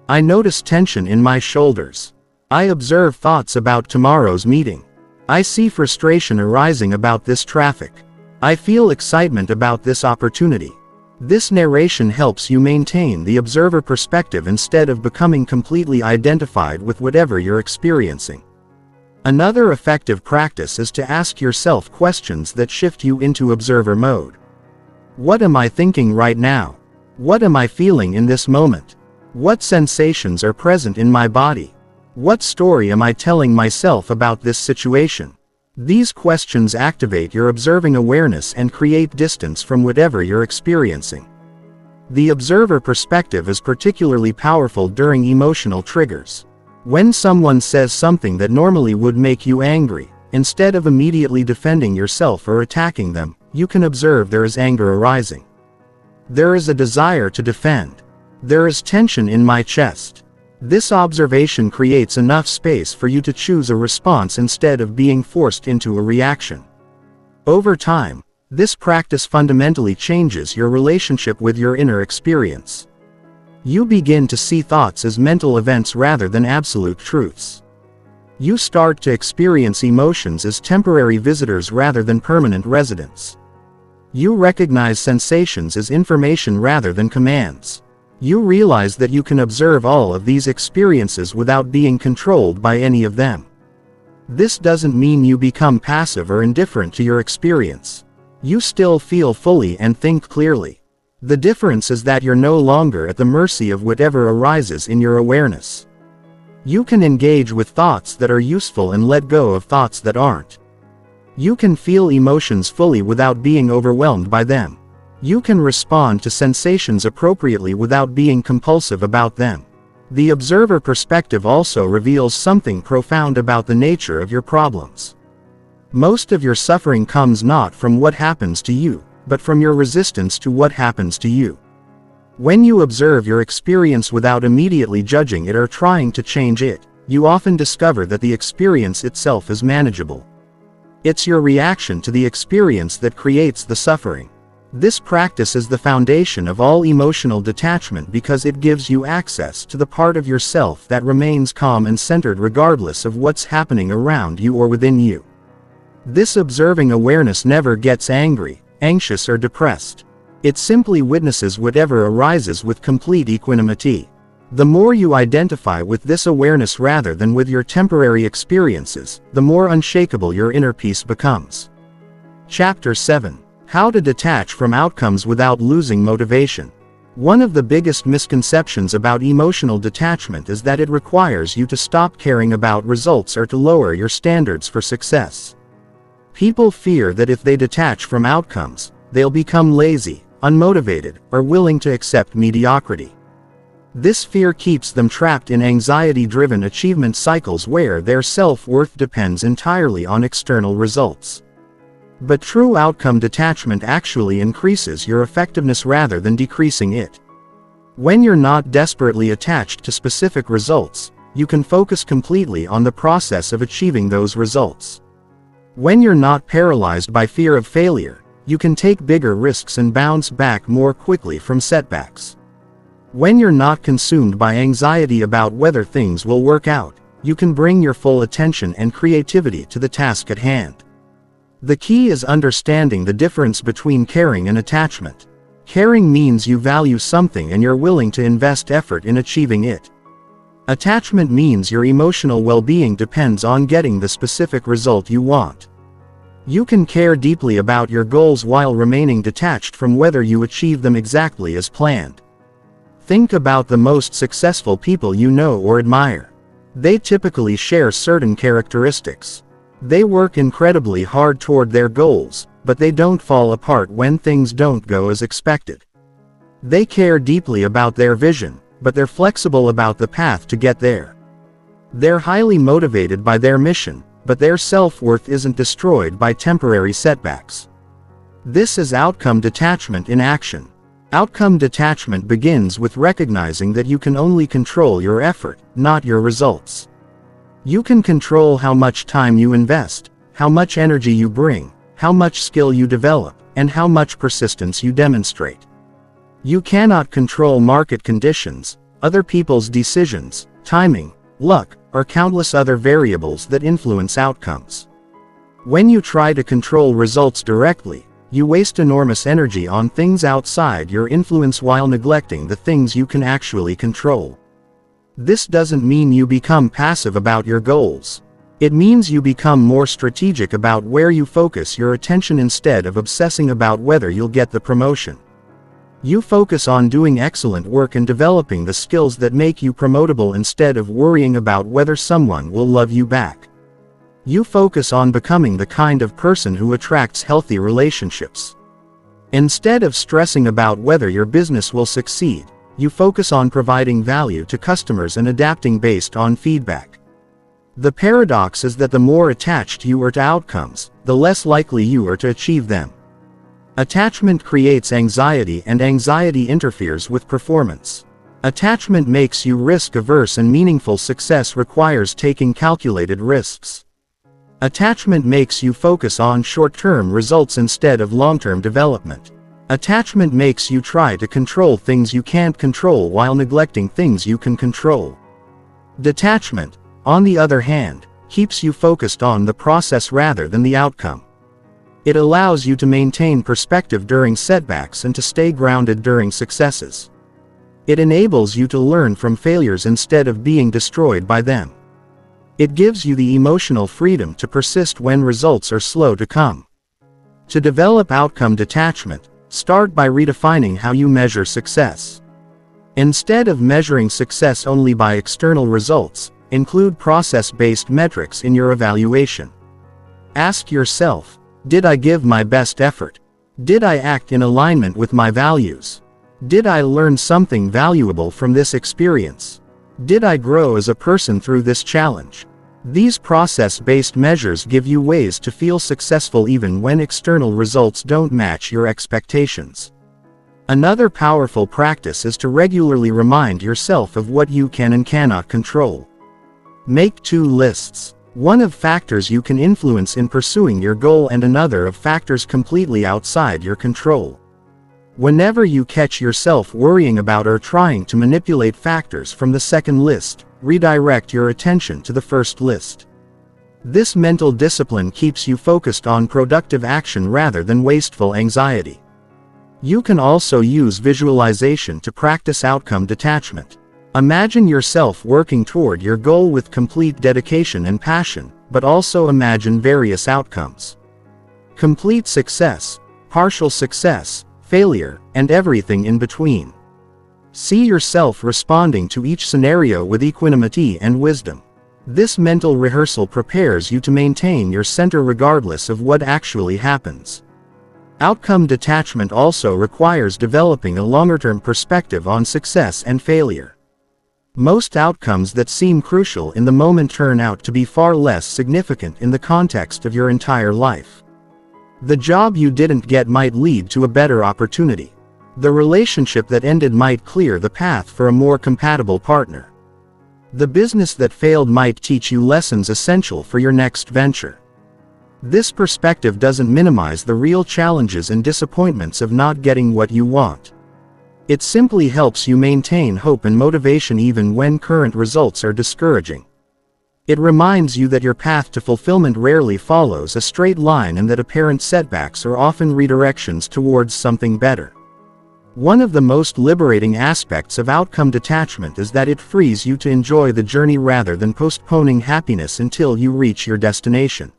I notice tension in my shoulders. I observe thoughts about tomorrow's meeting. I see frustration arising about this traffic. I feel excitement about this opportunity. This narration helps you maintain the observer perspective instead of becoming completely identified with whatever you're experiencing. Another effective practice is to ask yourself questions that shift you into observer mode. What am I thinking right now? What am I feeling in this moment? What sensations are present in my body? What story am I telling myself about this situation? These questions activate your observing awareness and create distance from whatever you're experiencing. The observer perspective is particularly powerful during emotional triggers. When someone says something that normally would make you angry, instead of immediately defending yourself or attacking them, you can observe there is anger arising. There is a desire to defend. There is tension in my chest. This observation creates enough space for you to choose a response instead of being forced into a reaction. Over time, this practice fundamentally changes your relationship with your inner experience. You begin to see thoughts as mental events rather than absolute truths. You start to experience emotions as temporary visitors rather than permanent residents. You recognize sensations as information rather than commands. You realize that you can observe all of these experiences without being controlled by any of them. This doesn't mean you become passive or indifferent to your experience. You still feel fully and think clearly. The difference is that you're no longer at the mercy of whatever arises in your awareness. You can engage with thoughts that are useful and let go of thoughts that aren't. You can feel emotions fully without being overwhelmed by them. You can respond to sensations appropriately without being compulsive about them. The observer perspective also reveals something profound about the nature of your problems. Most of your suffering comes not from what happens to you, but from your resistance to what happens to you. When you observe your experience without immediately judging it or trying to change it, you often discover that the experience itself is manageable. It's your reaction to the experience that creates the suffering. This practice is the foundation of all emotional detachment because it gives you access to the part of yourself that remains calm and centered regardless of what's happening around you or within you. This observing awareness never gets angry, anxious, or depressed. It simply witnesses whatever arises with complete equanimity. The more you identify with this awareness rather than with your temporary experiences, the more unshakable your inner peace becomes. Chapter 7. How to detach from outcomes without losing motivation. One of the biggest misconceptions about emotional detachment is that it requires you to stop caring about results or to lower your standards for success. People fear that if they detach from outcomes, they'll become lazy, unmotivated, or willing to accept mediocrity. This fear keeps them trapped in anxiety-driven achievement cycles where their self-worth depends entirely on external results. But true outcome detachment actually increases your effectiveness rather than decreasing it. When you're not desperately attached to specific results, you can focus completely on the process of achieving those results. When you're not paralyzed by fear of failure, you can take bigger risks and bounce back more quickly from setbacks. When you're not consumed by anxiety about whether things will work out, you can bring your full attention and creativity to the task at hand. The key is understanding the difference between caring and attachment. Caring means you value something and you're willing to invest effort in achieving it. Attachment means your emotional well-being depends on getting the specific result you want. You can care deeply about your goals while remaining detached from whether you achieve them exactly as planned. Think about the most successful people you know or admire. They typically share certain characteristics. They work incredibly hard toward their goals, but they don't fall apart when things don't go as expected. They care deeply about their vision, but they're flexible about the path to get there. They're highly motivated by their mission, but their self-worth isn't destroyed by temporary setbacks. This is outcome detachment in action. Outcome detachment begins with recognizing that you can only control your effort, not your results. You can control how much time you invest, how much energy you bring, how much skill you develop, and how much persistence you demonstrate. You cannot control market conditions, other people's decisions, timing, luck, or countless other variables that influence outcomes. When you try to control results directly, you waste enormous energy on things outside your influence while neglecting the things you can actually control. This doesn't mean you become passive about your goals. It means you become more strategic about where you focus your attention instead of obsessing about whether you'll get the promotion. You focus on doing excellent work and developing the skills that make you promotable instead of worrying about whether someone will love you back. You focus on becoming the kind of person who attracts healthy relationships. Instead of stressing about whether your business will succeed, you focus on providing value to customers and adapting based on feedback. The paradox is that the more attached you are to outcomes, the less likely you are to achieve them. Attachment creates anxiety and anxiety interferes with performance. Attachment makes you risk-averse and meaningful success requires taking calculated risks. Attachment makes you focus on short-term results instead of long-term development. Attachment makes you try to control things you can't control while neglecting things you can control. Detachment, on the other hand, keeps you focused on the process rather than the outcome. It allows you to maintain perspective during setbacks and to stay grounded during successes. It enables you to learn from failures instead of being destroyed by them. It gives you the emotional freedom to persist when results are slow to come. To develop outcome detachment, start by redefining how you measure success. Instead of measuring success only by external results, include process-based metrics in your evaluation. Ask yourself, did I give my best effort? Did I act in alignment with my values? Did I learn something valuable from this experience? Did I grow as a person through this challenge? These process-based measures give you ways to feel successful even when external results don't match your expectations. Another powerful practice is to regularly remind yourself of what you can and cannot control. Make two lists. One of factors you can influence in pursuing your goal and another of factors completely outside your control. Whenever you catch yourself worrying about or trying to manipulate factors from the second list, redirect your attention to the first list. This mental discipline keeps you focused on productive action rather than wasteful anxiety. You can also use visualization to practice outcome detachment. Imagine yourself working toward your goal with complete dedication and passion, but also imagine various outcomes. Complete success, partial success, failure, and everything in between. See yourself responding to each scenario with equanimity and wisdom. This mental rehearsal prepares you to maintain your center regardless of what actually happens. Outcome detachment also requires developing a longer-term perspective on success and failure. Most outcomes that seem crucial in the moment turn out to be far less significant in the context of your entire life. The job you didn't get might lead to a better opportunity. The relationship that ended might clear the path for a more compatible partner. The business that failed might teach you lessons essential for your next venture. This perspective doesn't minimize the real challenges and disappointments of not getting what you want. It simply helps you maintain hope and motivation even when current results are discouraging. It reminds you that your path to fulfillment rarely follows a straight line and that apparent setbacks are often redirections towards something better. One of the most liberating aspects of outcome detachment is that it frees you to enjoy the journey rather than postponing happiness until you reach your destination.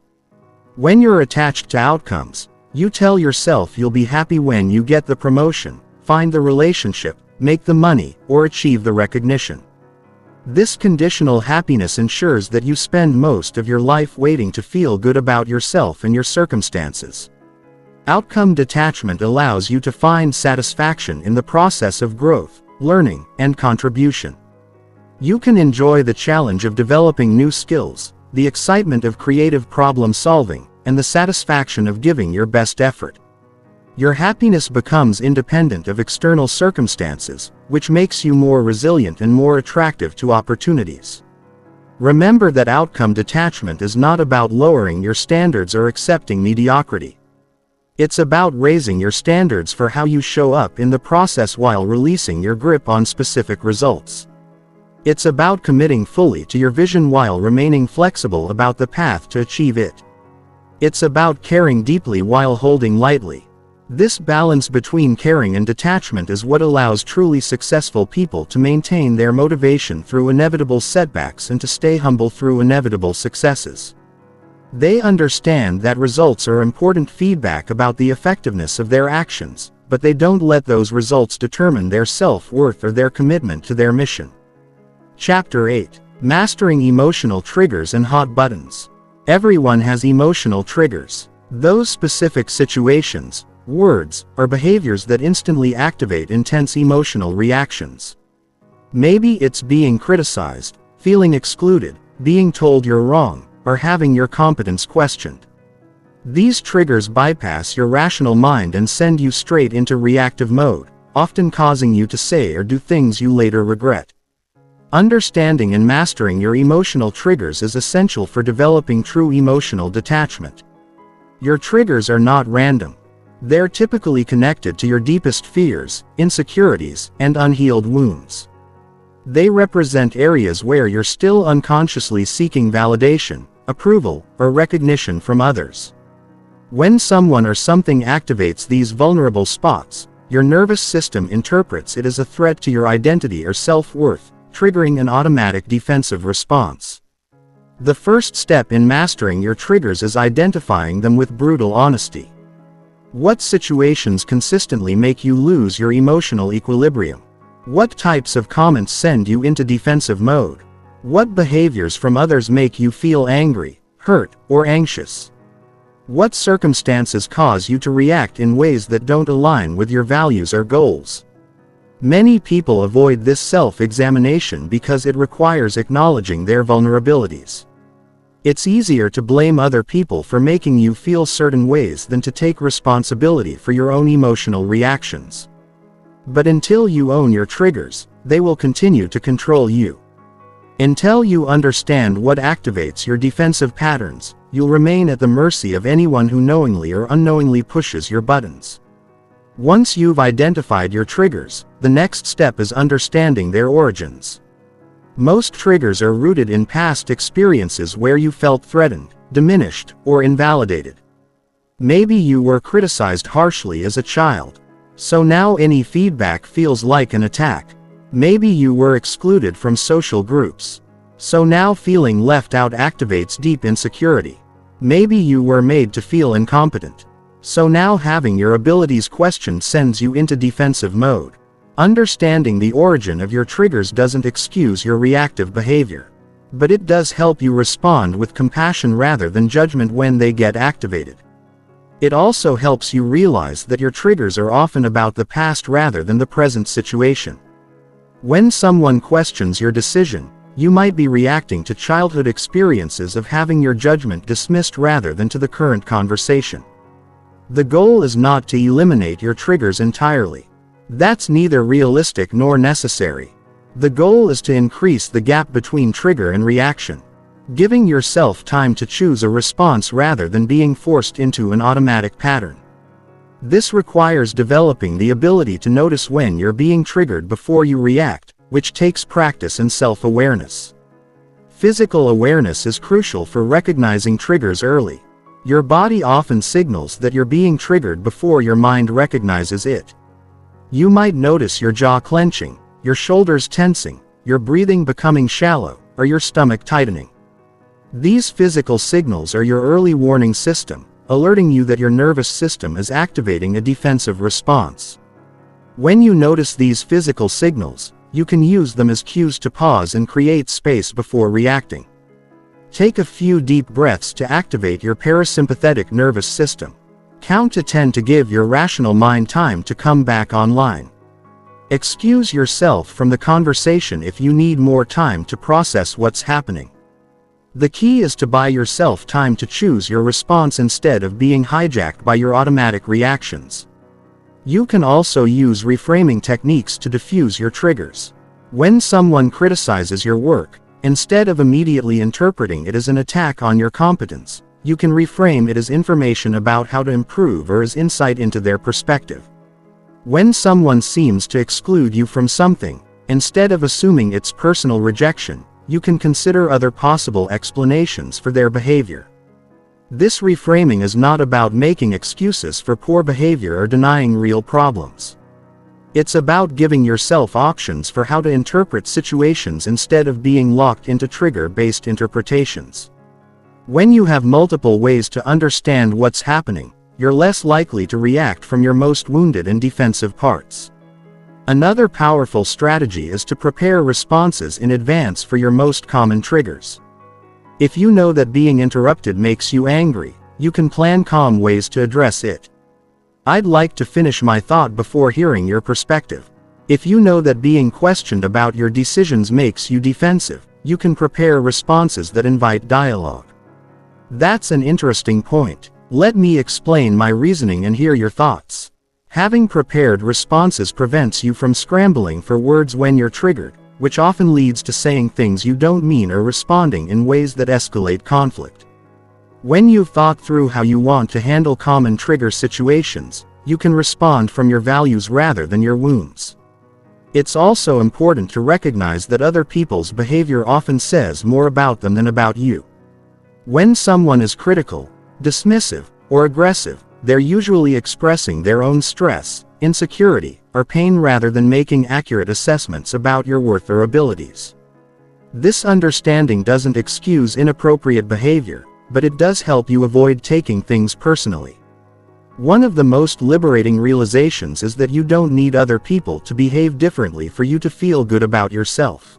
When you're attached to outcomes, you tell yourself you'll be happy when you get the promotion, find the relationship, make the money, or achieve the recognition. This conditional happiness ensures that you spend most of your life waiting to feel good about yourself and your circumstances. Outcome detachment allows you to find satisfaction in the process of growth, learning, and contribution. You can enjoy the challenge of developing new skills, the excitement of creative problem solving, and the satisfaction of giving your best effort. Your happiness becomes independent of external circumstances, which makes you more resilient and more attractive to opportunities. Remember that outcome detachment is not about lowering your standards or accepting mediocrity. It's about raising your standards for how you show up in the process while releasing your grip on specific results. It's about committing fully to your vision while remaining flexible about the path to achieve it. It's about caring deeply while holding lightly. This balance between caring and detachment is what allows truly successful people to maintain their motivation through inevitable setbacks and to stay humble through inevitable successes. They understand that results are important feedback about the effectiveness of their actions, but they don't let those results determine their self-worth or their commitment to their mission. Chapter 8. Mastering Emotional Triggers and Hot Buttons. Everyone has emotional triggers. Those specific situations, words, or behaviors that instantly activate intense emotional reactions. Maybe it's being criticized, feeling excluded, being told you're wrong, or having your competence questioned. These triggers bypass your rational mind and send you straight into reactive mode, often causing you to say or do things you later regret. Understanding and mastering your emotional triggers is essential for developing true emotional detachment. Your triggers are not random. They're typically connected to your deepest fears, insecurities, and unhealed wounds. They represent areas where you're still unconsciously seeking validation, approval, or recognition from others. When someone or something activates these vulnerable spots, your nervous system interprets it as a threat to your identity or self-worth, triggering an automatic defensive response. The first step in mastering your triggers is identifying them with brutal honesty. What situations consistently make you lose your emotional equilibrium? What types of comments send you into defensive mode? What behaviors from others make you feel angry, hurt, or anxious? What circumstances cause you to react in ways that don't align with your values or goals? Many people avoid this self-examination because it requires acknowledging their vulnerabilities. It's easier to blame other people for making you feel certain ways than to take responsibility for your own emotional reactions. But until you own your triggers, they will continue to control you. Until you understand what activates your defensive patterns, you'll remain at the mercy of anyone who knowingly or unknowingly pushes your buttons. Once you've identified your triggers, the next step is understanding their origins. Most triggers are rooted in past experiences where you felt threatened, diminished, or invalidated. Maybe you were criticized harshly as a child. So now any feedback feels like an attack. Maybe you were excluded from social groups. So now feeling left out activates deep insecurity. Maybe you were made to feel incompetent. So now having your abilities questioned sends you into defensive mode. Understanding the origin of your triggers doesn't excuse your reactive behavior. But it does help you respond with compassion rather than judgment when they get activated. It also helps you realize that your triggers are often about the past rather than the present situation. When someone questions your decision, you might be reacting to childhood experiences of having your judgment dismissed rather than to the current conversation. The goal is not to eliminate your triggers entirely. That's neither realistic nor necessary. The goal is to increase the gap between trigger and reaction, giving yourself time to choose a response rather than being forced into an automatic pattern. This requires developing the ability to notice when you're being triggered before you react, which takes practice and self-awareness. Physical awareness is crucial for recognizing triggers early. Your body often signals that you're being triggered before your mind recognizes it. You might notice your jaw clenching, your shoulders tensing, your breathing becoming shallow, or your stomach tightening. These physical signals are your early warning system, alerting you that your nervous system is activating a defensive response. When you notice these physical signals, you can use them as cues to pause and create space before reacting. Take a few deep breaths to activate your parasympathetic nervous system. Count to 10 to give your rational mind time to come back online. Excuse yourself from the conversation if you need more time to process what's happening. The key is to buy yourself time to choose your response instead of being hijacked by your automatic reactions. You can also use reframing techniques to diffuse your triggers. When someone criticizes your work, instead of immediately interpreting it as an attack on your competence, you can reframe it as information about how to improve or as insight into their perspective. When someone seems to exclude you from something, instead of assuming it's personal rejection, you can consider other possible explanations for their behavior. This reframing is not about making excuses for poor behavior or denying real problems. It's about giving yourself options for how to interpret situations instead of being locked into trigger-based interpretations. When you have multiple ways to understand what's happening, you're less likely to react from your most wounded and defensive parts. Another powerful strategy is to prepare responses in advance for your most common triggers. If you know that being interrupted makes you angry, you can plan calm ways to address it. I'd like to finish my thought before hearing your perspective. If you know that being questioned about your decisions makes you defensive, you can prepare responses that invite dialogue. That's an interesting point. Let me explain my reasoning and hear your thoughts. Having prepared responses prevents you from scrambling for words when you're triggered, which often leads to saying things you don't mean or responding in ways that escalate conflict. When you've thought through how you want to handle common trigger situations, you can respond from your values rather than your wounds. It's also important to recognize that other people's behavior often says more about them than about you. When someone is critical, dismissive, or aggressive, they're usually expressing their own stress, insecurity, or pain rather than making accurate assessments about your worth or abilities. This understanding doesn't excuse inappropriate behavior, but it does help you avoid taking things personally. One of the most liberating realizations is that you don't need other people to behave differently for you to feel good about yourself.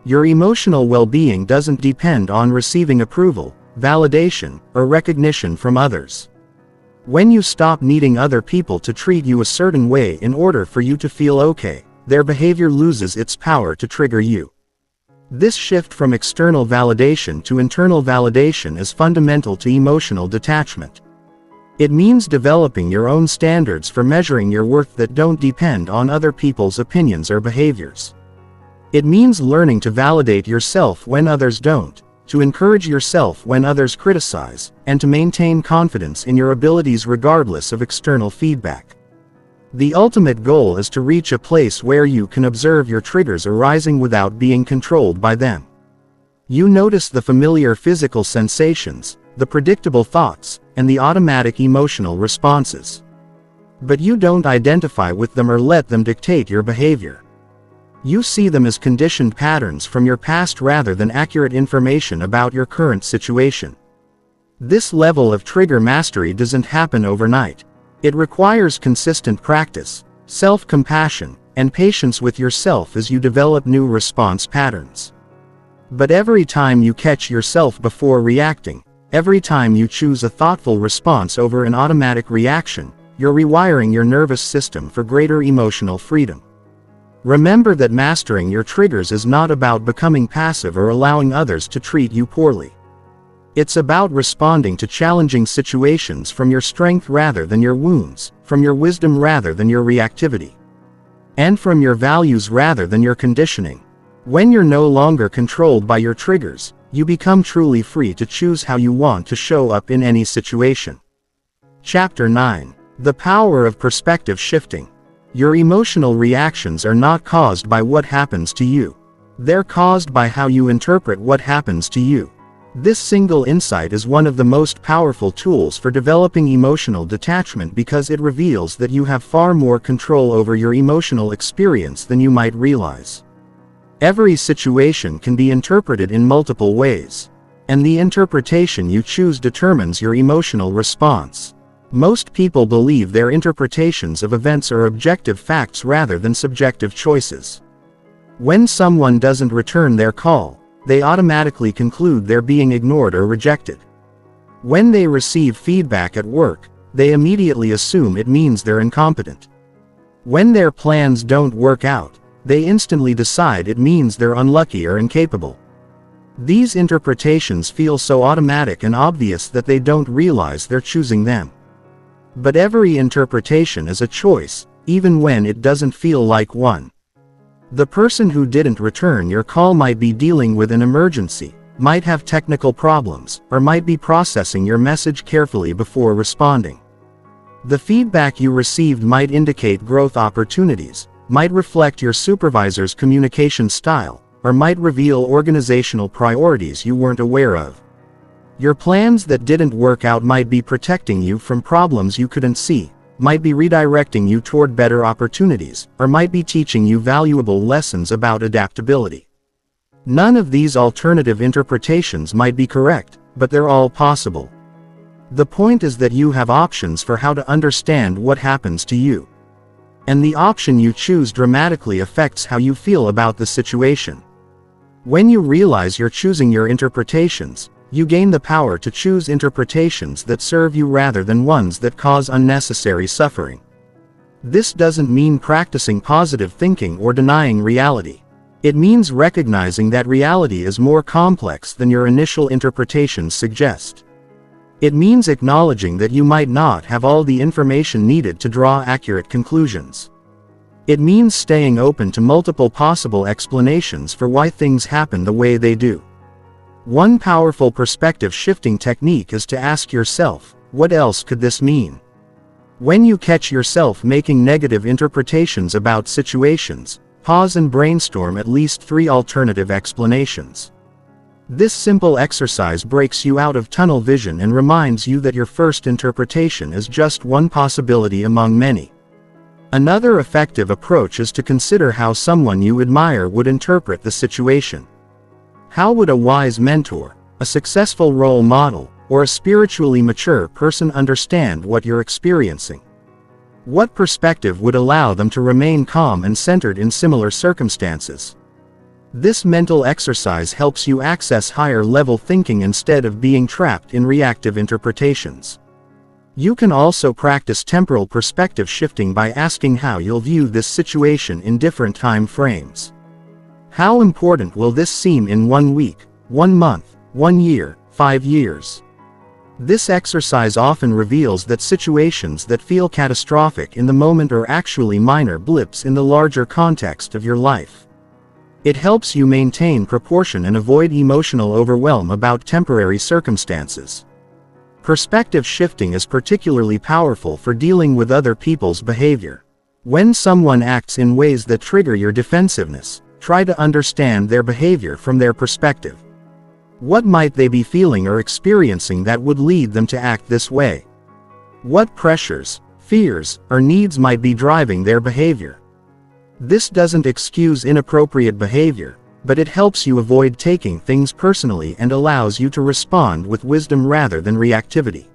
Your emotional well-being doesn't depend on receiving approval, validation, or recognition from others. When you stop needing other people to treat you a certain way in order for you to feel okay, their behavior loses its power to trigger you. This shift from external validation to internal validation is fundamental to emotional detachment. It means developing your own standards for measuring your worth that don't depend on other people's opinions or behaviors. It means learning to validate yourself when others don't, to encourage yourself when others criticize, and to maintain confidence in your abilities regardless of external feedback. The ultimate goal is to reach a place where you can observe your triggers arising without being controlled by them. You notice the familiar physical sensations, the predictable thoughts, and the automatic emotional responses. But you don't identify with them or let them dictate your behavior. You see them as conditioned patterns from your past rather than accurate information about your current situation. This level of trigger mastery doesn't happen overnight. It requires consistent practice, self-compassion, and patience with yourself as you develop new response patterns. But every time you catch yourself before reacting, every time you choose a thoughtful response over an automatic reaction, you're rewiring your nervous system for greater emotional freedom. Remember that mastering your triggers is not about becoming passive or allowing others to treat you poorly. It's about responding to challenging situations from your strength rather than your wounds, from your wisdom rather than your reactivity, and from your values rather than your conditioning. When you're no longer controlled by your triggers, you become truly free to choose how you want to show up in any situation. Chapter 9. The Power of Perspective Shifting. Your emotional reactions are not caused by what happens to you. They're caused by how you interpret what happens to you. This single insight is one of the most powerful tools for developing emotional detachment because it reveals that you have far more control over your emotional experience than you might realize. Every situation can be interpreted in multiple ways, and the interpretation you choose determines your emotional response. Most people believe their interpretations of events are objective facts rather than subjective choices. When someone doesn't return their call, they automatically conclude they're being ignored or rejected. When they receive feedback at work, they immediately assume it means they're incompetent. When their plans don't work out, they instantly decide it means they're unlucky or incapable. These interpretations feel so automatic and obvious that they don't realize they're choosing them. But every interpretation is a choice, even when it doesn't feel like one. The person who didn't return your call might be dealing with an emergency, might have technical problems, or might be processing your message carefully before responding. The feedback you received might indicate growth opportunities, might reflect your supervisor's communication style, or might reveal organizational priorities you weren't aware of. Your plans that didn't work out might be protecting you from problems you couldn't see, might be redirecting you toward better opportunities, or might be teaching you valuable lessons about adaptability. None of these alternative interpretations might be correct, but they're all possible. The point is that you have options for how to understand what happens to you. And the option you choose dramatically affects how you feel about the situation. When you realize you're choosing your interpretations, you gain the power to choose interpretations that serve you rather than ones that cause unnecessary suffering. This doesn't mean practicing positive thinking or denying reality. It means recognizing that reality is more complex than your initial interpretations suggest. It means acknowledging that you might not have all the information needed to draw accurate conclusions. It means staying open to multiple possible explanations for why things happen the way they do. One powerful perspective shifting technique is to ask yourself, what else could this mean? When you catch yourself making negative interpretations about situations, pause and brainstorm at least 3 alternative explanations. This simple exercise breaks you out of tunnel vision and reminds you that your first interpretation is just one possibility among many. Another effective approach is to consider how someone you admire would interpret the situation. How would a wise mentor, a successful role model, or a spiritually mature person understand what you're experiencing? What perspective would allow them to remain calm and centered in similar circumstances? This mental exercise helps you access higher-level thinking instead of being trapped in reactive interpretations. You can also practice temporal perspective shifting by asking how you'll view this situation in different time frames. How important will this seem in 1 week, 1 month, 1 year, 5 years? This exercise often reveals that situations that feel catastrophic in the moment are actually minor blips in the larger context of your life. It helps you maintain proportion and avoid emotional overwhelm about temporary circumstances. Perspective shifting is particularly powerful for dealing with other people's behavior. When someone acts in ways that trigger your defensiveness, try to understand their behavior from their perspective. What might they be feeling or experiencing that would lead them to act this way? What pressures, fears, or needs might be driving their behavior? This doesn't excuse inappropriate behavior, but it helps you avoid taking things personally and allows you to respond with wisdom rather than reactivity.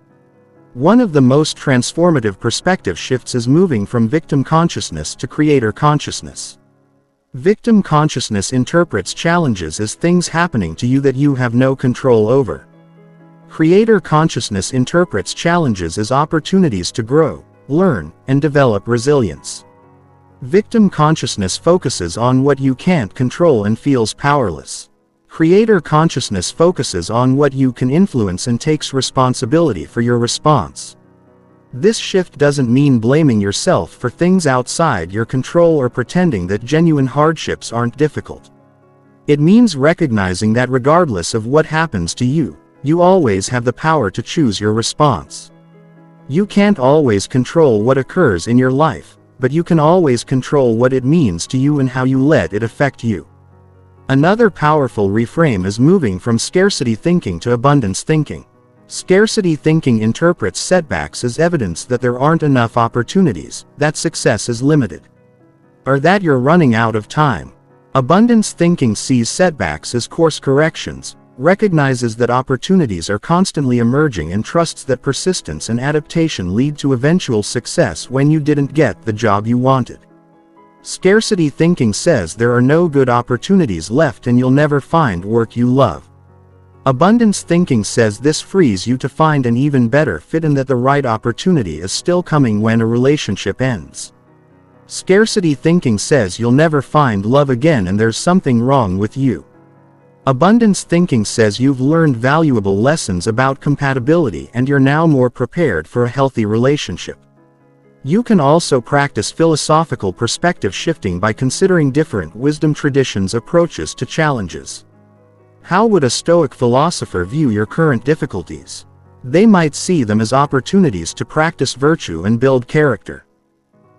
One of the most transformative perspective shifts is moving from victim consciousness to creator consciousness. Victim consciousness interprets challenges as things happening to you that you have no control over. Creator consciousness interprets challenges as opportunities to grow, learn, and develop resilience. Victim consciousness focuses on what you can't control and feels powerless. Creator consciousness focuses on what you can influence and takes responsibility for your response. This shift doesn't mean blaming yourself for things outside your control or pretending that genuine hardships aren't difficult. It means recognizing that regardless of what happens to you, you always have the power to choose your response. You can't always control what occurs in your life, but you can always control what it means to you and how you let it affect you. Another powerful reframe is moving from scarcity thinking to abundance thinking. Scarcity thinking interprets setbacks as evidence that there aren't enough opportunities, that success is limited, or that you're running out of time. Abundance thinking sees setbacks as course corrections, recognizes that opportunities are constantly emerging and trusts that persistence and adaptation lead to eventual success when you didn't get the job you wanted. Scarcity thinking says there are no good opportunities left and you'll never find work you love. Abundance thinking says this frees you to find an even better fit and that the right opportunity is still coming when a relationship ends. Scarcity thinking says you'll never find love again and there's something wrong with you. Abundance thinking says you've learned valuable lessons about compatibility and you're now more prepared for a healthy relationship. You can also practice philosophical perspective shifting by considering different wisdom traditions' approaches to challenges. How would a Stoic philosopher view your current difficulties? They might see them as opportunities to practice virtue and build character.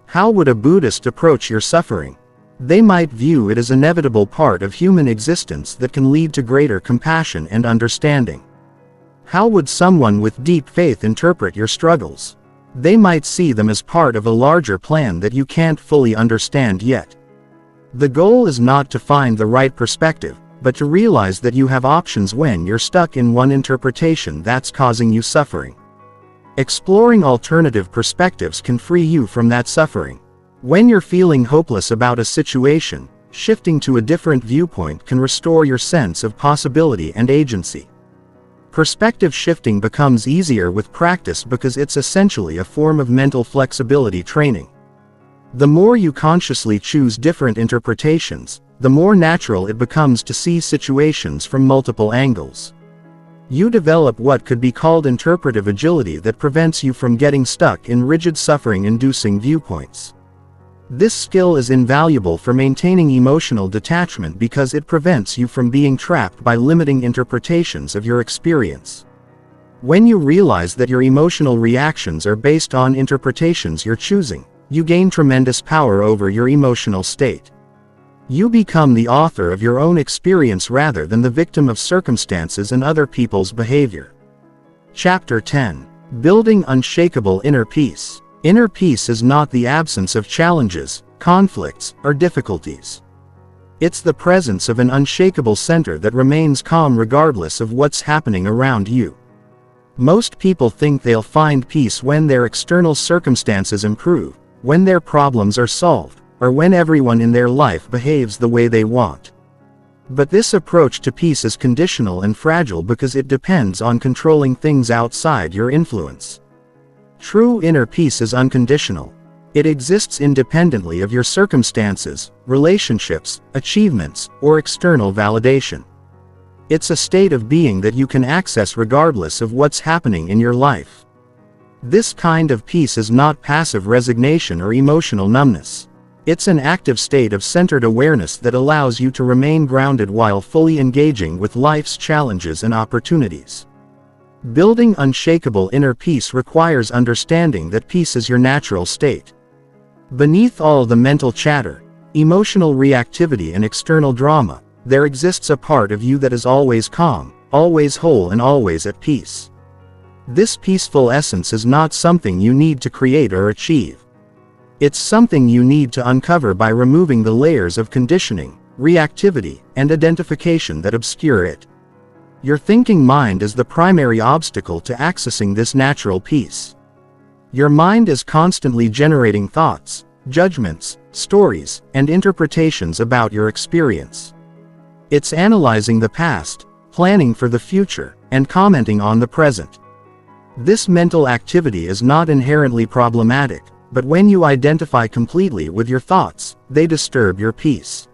How would a Buddhist approach your suffering? They might view it as an inevitable part of human existence that can lead to greater compassion and understanding. How would someone with deep faith interpret your struggles? They might see them as part of a larger plan that you can't fully understand yet. The goal is not to find the right perspective, but to realize that you have options when you're stuck in one interpretation that's causing you suffering. Exploring alternative perspectives can free you from that suffering. When you're feeling hopeless about a situation, shifting to a different viewpoint can restore your sense of possibility and agency. Perspective shifting becomes easier with practice because it's essentially a form of mental flexibility training. The more you consciously choose different interpretations, the more natural it becomes to see situations from multiple angles. You develop what could be called interpretive agility that prevents you from getting stuck in rigid suffering-inducing viewpoints. This skill is invaluable for maintaining emotional detachment because it prevents you from being trapped by limiting interpretations of your experience. When you realize that your emotional reactions are based on interpretations you're choosing, you gain tremendous power over your emotional state. You become the author of your own experience rather than the victim of circumstances and other people's behavior. Chapter 10. Building Unshakable Inner Peace. Inner peace is not the absence of challenges, conflicts, or difficulties. It's the presence of an unshakable center that remains calm regardless of what's happening around you. Most people think they'll find peace when their external circumstances improve, when their problems are solved, or when everyone in their life behaves the way they want. But this approach to peace is conditional and fragile because it depends on controlling things outside your influence. True inner peace is unconditional. It exists independently of your circumstances, relationships, achievements, or external validation. It's a state of being that you can access regardless of what's happening in your life. This kind of peace is not passive resignation or emotional numbness. It's an active state of centered awareness that allows you to remain grounded while fully engaging with life's challenges and opportunities. Building unshakable inner peace requires understanding that peace is your natural state. Beneath all the mental chatter, emotional reactivity and external drama, there exists a part of you that is always calm, always whole and always at peace. This peaceful essence is not something you need to create or achieve. It's something you need to uncover by removing the layers of conditioning, reactivity, and identification that obscure it. Your thinking mind is the primary obstacle to accessing this natural peace. Your mind is constantly generating thoughts, judgments, stories, and interpretations about your experience. It's analyzing the past, planning for the future, and commenting on the present. This mental activity is not inherently problematic, but when you identify completely with your thoughts, they disturb your peace.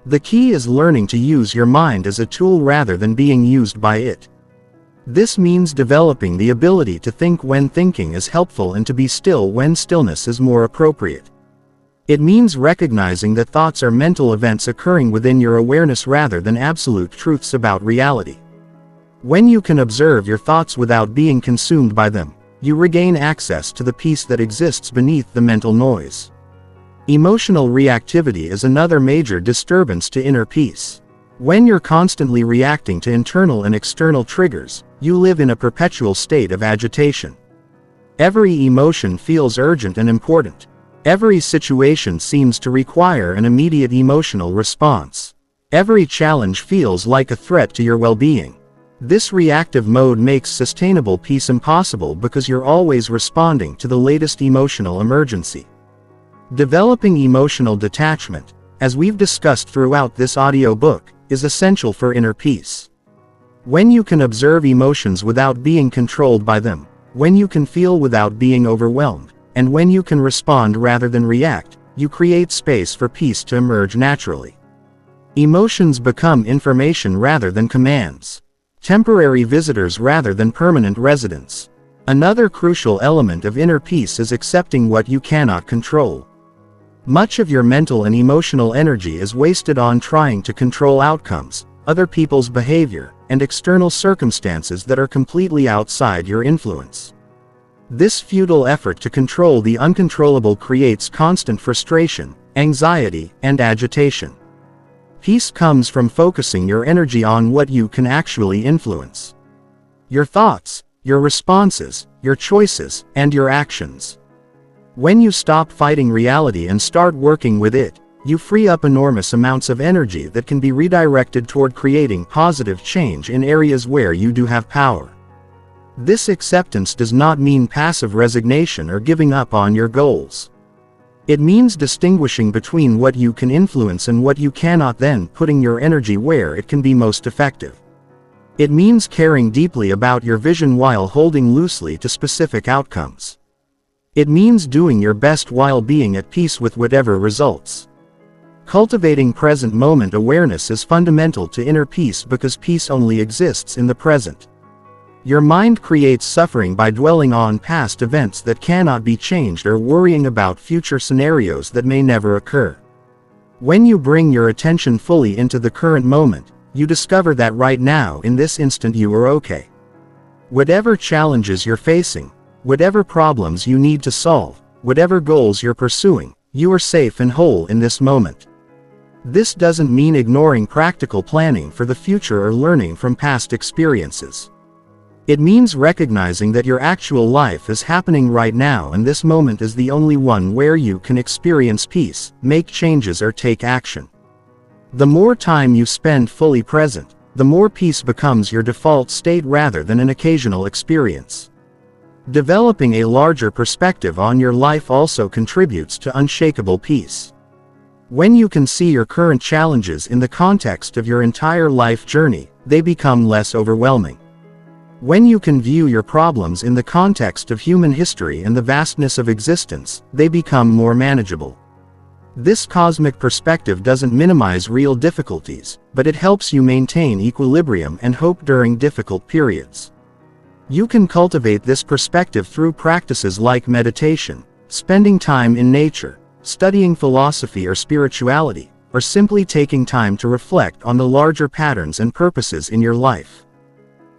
The key is learning to use your mind as a tool rather than being used by it. This means developing the ability to think when thinking is helpful and to be still when stillness is more appropriate. It means recognizing that thoughts are mental events occurring within your awareness rather than absolute truths about reality. When you can observe your thoughts without being consumed by them, you regain access to the peace that exists beneath the mental noise. Emotional reactivity is another major disturbance to inner peace. When you're constantly reacting to internal and external triggers, you live in a perpetual state of agitation. Every emotion feels urgent and important. Every situation seems to require an immediate emotional response. Every challenge feels like a threat to your well-being. This reactive mode makes sustainable peace impossible because you're always responding to the latest emotional emergency. Developing emotional detachment, as we've discussed throughout this audiobook, is essential for inner peace. When you can observe emotions without being controlled by them, when you can feel without being overwhelmed, and when you can respond rather than react, you create space for peace to emerge naturally. Emotions become information rather than commands. Temporary visitors rather than permanent residents. Another crucial element of inner peace is accepting what you cannot control. Much of your mental and emotional energy is wasted on trying to control outcomes, other people's behavior, and external circumstances that are completely outside your influence. This futile effort to control the uncontrollable creates constant frustration, anxiety, and agitation. Peace comes from focusing your energy on what you can actually influence. Your thoughts, your responses, your choices, and your actions. When you stop fighting reality and start working with it, you free up enormous amounts of energy that can be redirected toward creating positive change in areas where you do have power. This acceptance does not mean passive resignation or giving up on your goals. It means distinguishing between what you can influence and what you cannot, then putting your energy where it can be most effective. It means caring deeply about your vision while holding loosely to specific outcomes. It means doing your best while being at peace with whatever results. Cultivating present moment awareness is fundamental to inner peace because peace only exists in the present. Your mind creates suffering by dwelling on past events that cannot be changed or worrying about future scenarios that may never occur. When you bring your attention fully into the current moment, you discover that right now in this instant you are okay. Whatever challenges you're facing, whatever problems you need to solve, whatever goals you're pursuing, you are safe and whole in this moment. This doesn't mean ignoring practical planning for the future or learning from past experiences. It means recognizing that your actual life is happening right now and this moment is the only one where you can experience peace, make changes or take action. The more time you spend fully present, the more peace becomes your default state rather than an occasional experience. Developing a larger perspective on your life also contributes to unshakable peace. When you can see your current challenges in the context of your entire life journey, they become less overwhelming. When you can view your problems in the context of human history and the vastness of existence, they become more manageable. This cosmic perspective doesn't minimize real difficulties, but it helps you maintain equilibrium and hope during difficult periods. You can cultivate this perspective through practices like meditation, spending time in nature, studying philosophy or spirituality, or simply taking time to reflect on the larger patterns and purposes in your life.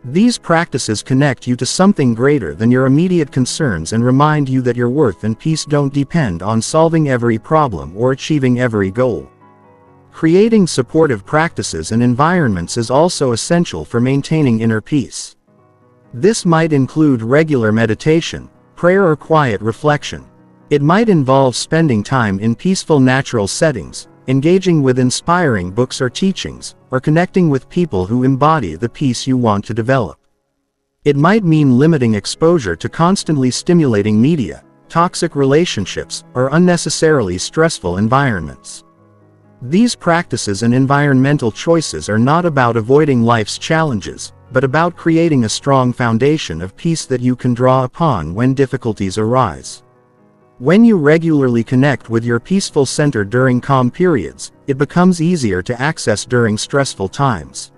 These practices connect you to something greater than your immediate concerns and remind you that your worth and peace don't depend on solving every problem or achieving every goal. Creating supportive practices and environments is also essential for maintaining inner peace. This might include regular meditation, prayer or quiet reflection. It might involve spending time in peaceful natural settings, engaging with inspiring books or teachings, or connecting with people who embody the peace you want to develop. It might mean limiting exposure to constantly stimulating media, toxic relationships, or unnecessarily stressful environments. These practices and environmental choices are not about avoiding life's challenges, but about creating a strong foundation of peace that you can draw upon when difficulties arise. When you regularly connect with your peaceful center during calm periods, it becomes easier to access during stressful times.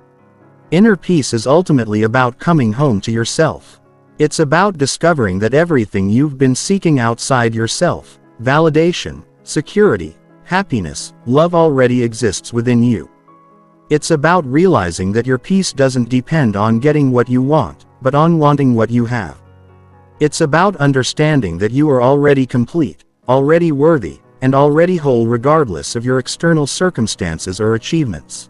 Inner peace is ultimately about coming home to yourself. It's about discovering that everything you've been seeking outside yourself, validation, security, happiness, love already exists within you. It's about realizing that your peace doesn't depend on getting what you want, but on wanting what you have. It's about understanding that you are already complete, already worthy, and already whole regardless of your external circumstances or achievements.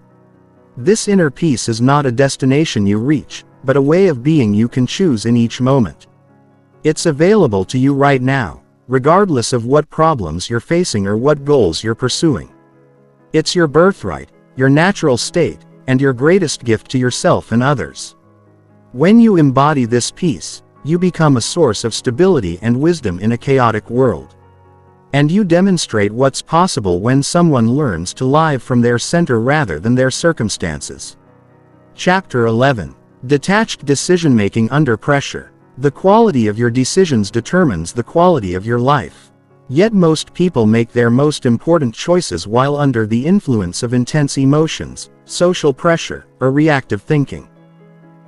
This inner peace is not a destination you reach, but a way of being you can choose in each moment. It's available to you right now, regardless of what problems you're facing or what goals you're pursuing. It's your birthright, your natural state, and your greatest gift to yourself and others. When you embody this peace, you become a source of stability and wisdom in a chaotic world. And you demonstrate what's possible when someone learns to live from their center rather than their circumstances. Chapter 11. Detached decision-making under pressure. The quality of your decisions determines the quality of your life. Yet most people make their most important choices while under the influence of intense emotions, social pressure, or reactive thinking.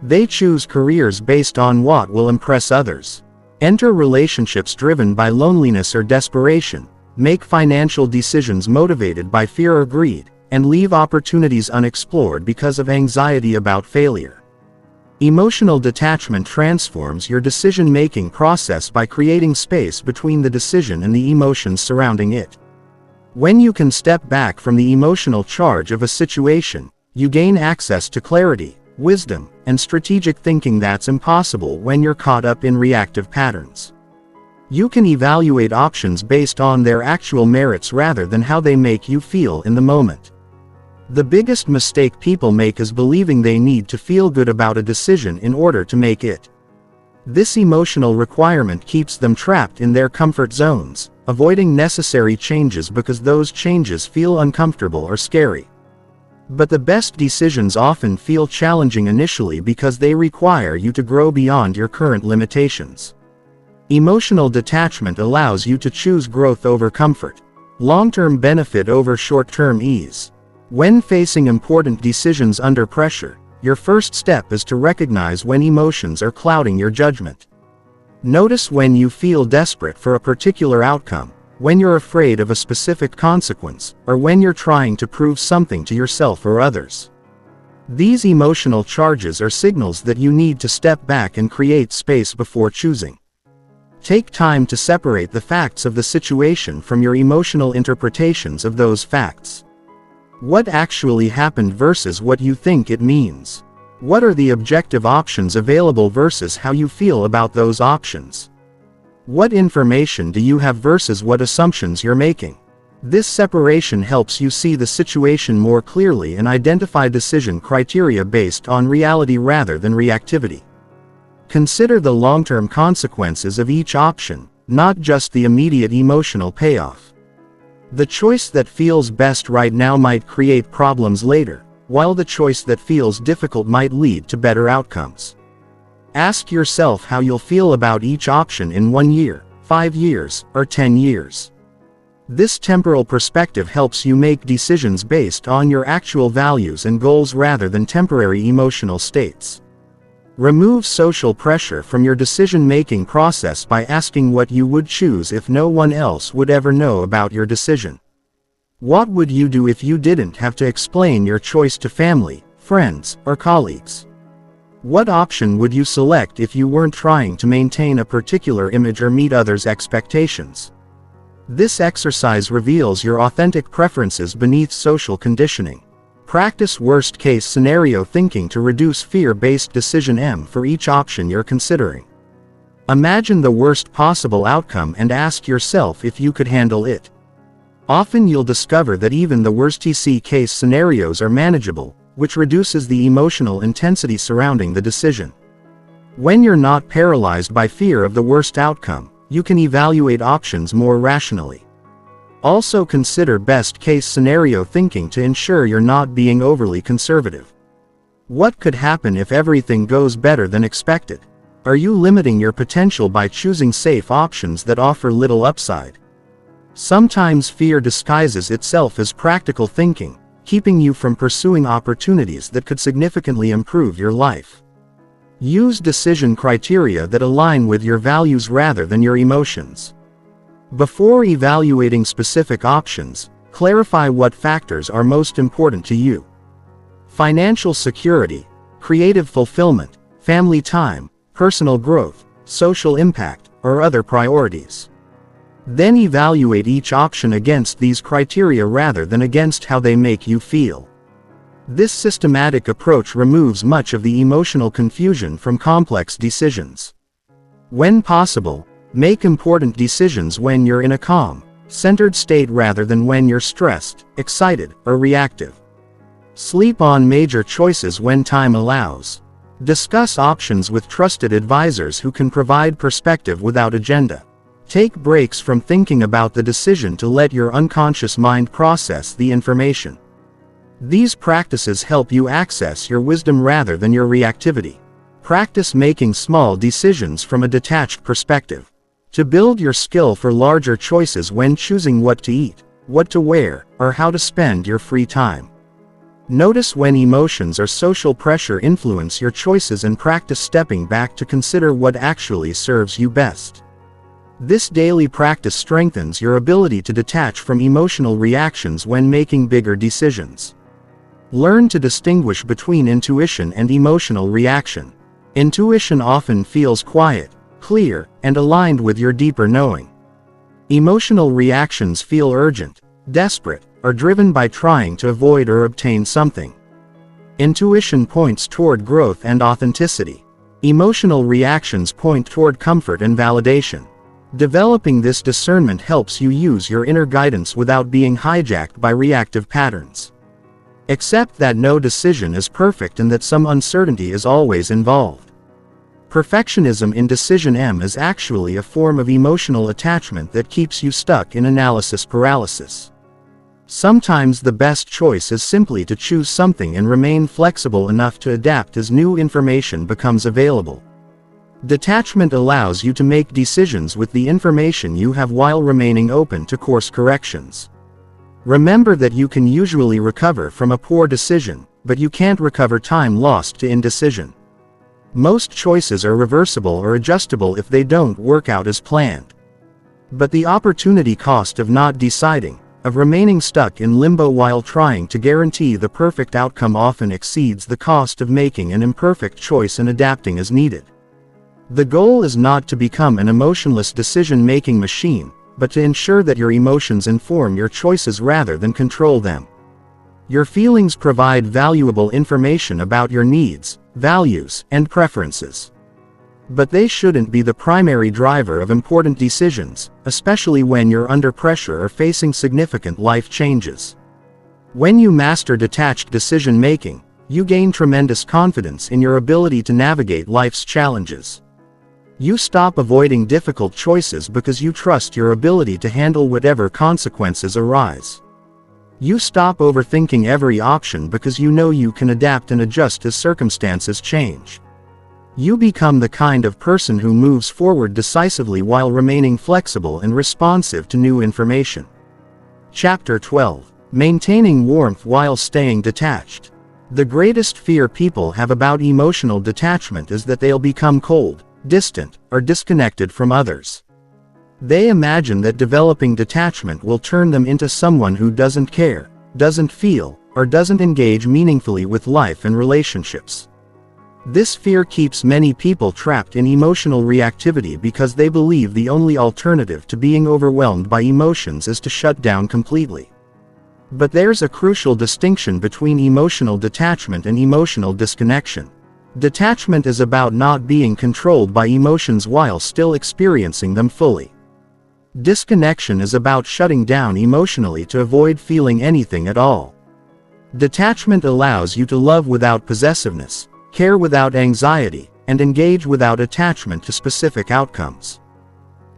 They choose careers based on what will impress others, enter relationships driven by loneliness or desperation, make financial decisions motivated by fear or greed, and leave opportunities unexplored because of anxiety about failure. Emotional detachment transforms your decision-making process by creating space between the decision and the emotions surrounding it. When you can step back from the emotional charge of a situation, you gain access to clarity, wisdom, and strategic thinking that's impossible when you're caught up in reactive patterns. You can evaluate options based on their actual merits rather than how they make you feel in the moment. The biggest mistake people make is believing they need to feel good about a decision in order to make it. This emotional requirement keeps them trapped in their comfort zones, avoiding necessary changes because those changes feel uncomfortable or scary. But the best decisions often feel challenging initially because they require you to grow beyond your current limitations. Emotional detachment allows you to choose growth over comfort, long-term benefit over short-term ease. When facing important decisions under pressure, your first step is to recognize when emotions are clouding your judgment. Notice when you feel desperate for a particular outcome, when you're afraid of a specific consequence, or when you're trying to prove something to yourself or others. These emotional charges are signals that you need to step back and create space before choosing. Take time to separate the facts of the situation from your emotional interpretations of those facts. What actually happened versus what you think it means? What are the objective options available versus how you feel about those options? What information do you have versus what assumptions you're making? This separation helps you see the situation more clearly and identify decision criteria based on reality rather than reactivity. Consider the long-term consequences of each option, not just the immediate emotional payoff. The choice that feels best right now might create problems later, while the choice that feels difficult might lead to better outcomes. Ask yourself how you'll feel about each option in 1 year, 5 years, or 10 years. This temporal perspective helps you make decisions based on your actual values and goals rather than temporary emotional states. Remove social pressure from your decision-making process by asking what you would choose if no one else would ever know about your decision. What would you do if you didn't have to explain your choice to family, friends, or colleagues? What option would you select if you weren't trying to maintain a particular image or meet others' expectations? This exercise reveals your authentic preferences beneath social conditioning. Practice worst-case scenario thinking to reduce fear-based decision for each option you're considering. Imagine the worst possible outcome and ask yourself if you could handle it. Often you'll discover that even the worst-case scenarios are manageable, which reduces the emotional intensity surrounding the decision. When you're not paralyzed by fear of the worst outcome, you can evaluate options more rationally. Also consider best-case scenario thinking to ensure you're not being overly conservative. What could happen if everything goes better than expected? Are you limiting your potential by choosing safe options that offer little upside? Sometimes fear disguises itself as practical thinking, keeping you from pursuing opportunities that could significantly improve your life. Use decision criteria that align with your values rather than your emotions. Before evaluating specific options, clarify what factors are most important to you. Financial security, creative fulfillment, family time, personal growth, social impact, or other priorities. Then evaluate each option against these criteria rather than against how they make you feel. This systematic approach removes much of the emotional confusion from complex decisions. When possible, make important decisions when you're in a calm, centered state rather than when you're stressed, excited, or reactive. Sleep on major choices when time allows. Discuss options with trusted advisors who can provide perspective without agenda. Take breaks from thinking about the decision to let your unconscious mind process the information. These practices help you access your wisdom rather than your reactivity. Practice making small decisions from a detached perspective. To build your skill for larger choices when choosing what to eat, what to wear, or how to spend your free time. Notice when emotions or social pressure influence your choices and practice stepping back to consider what actually serves you best. This daily practice strengthens your ability to detach from emotional reactions when making bigger decisions. Learn to distinguish between intuition and emotional reaction. Intuition often feels quiet, clear, and aligned with your deeper knowing. Emotional reactions feel urgent, desperate, or driven by trying to avoid or obtain something. Intuition points toward growth and authenticity. Emotional reactions point toward comfort and validation. Developing this discernment helps you use your inner guidance without being hijacked by reactive patterns. Accept that no decision is perfect and that some uncertainty is always involved. Perfectionism in decision is actually a form of emotional attachment that keeps you stuck in analysis paralysis. Sometimes the best choice is simply to choose something and remain flexible enough to adapt as new information becomes available. Detachment allows you to make decisions with the information you have while remaining open to course corrections. Remember that you can usually recover from a poor decision, but you can't recover time lost to indecision. Most choices are reversible or adjustable if they don't work out as planned. But the opportunity cost of not deciding, of remaining stuck in limbo while trying to guarantee the perfect outcome often exceeds the cost of making an imperfect choice and adapting as needed. The goal is not to become an emotionless decision-making machine, but to ensure that your emotions inform your choices rather than control them. Your feelings provide valuable information about your needs, values, and preferences. But they shouldn't be the primary driver of important decisions, especially when you're under pressure or facing significant life changes. When you master detached decision-making, you gain tremendous confidence in your ability to navigate life's challenges. You stop avoiding difficult choices because you trust your ability to handle whatever consequences arise. You stop overthinking every option because you know you can adapt and adjust as circumstances change. You become the kind of person who moves forward decisively while remaining flexible and responsive to new information. Chapter 12. Maintaining warmth while staying detached. The greatest fear people have about emotional detachment is that they'll become cold, distant, or disconnected from others. They imagine that developing detachment will turn them into someone who doesn't care, doesn't feel, or doesn't engage meaningfully with life and relationships. This fear keeps many people trapped in emotional reactivity because they believe the only alternative to being overwhelmed by emotions is to shut down completely. But there's a crucial distinction between emotional detachment and emotional disconnection. Detachment is about not being controlled by emotions while still experiencing them fully. Disconnection is about shutting down emotionally to avoid feeling anything at all. Detachment allows you to love without possessiveness, care without anxiety, and engage without attachment to specific outcomes.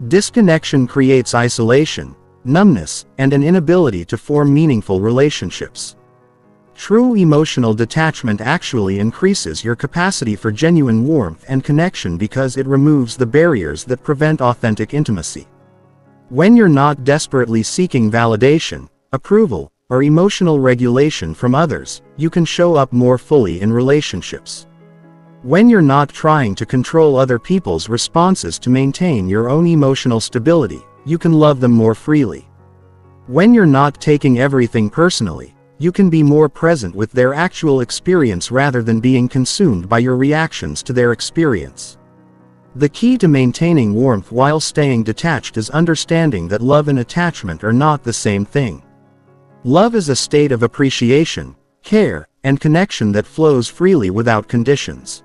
Disconnection creates isolation, numbness, and an inability to form meaningful relationships. True emotional detachment actually increases your capacity for genuine warmth and connection because it removes the barriers that prevent authentic intimacy. When you're not desperately seeking validation, approval, or emotional regulation from others, you can show up more fully in relationships. When you're not trying to control other people's responses to maintain your own emotional stability, you can love them more freely. When you're not taking everything personally, you can be more present with their actual experience rather than being consumed by your reactions to their experience. The key to maintaining warmth while staying detached is understanding that love and attachment are not the same thing. Love is a state of appreciation, care, and connection that flows freely without conditions.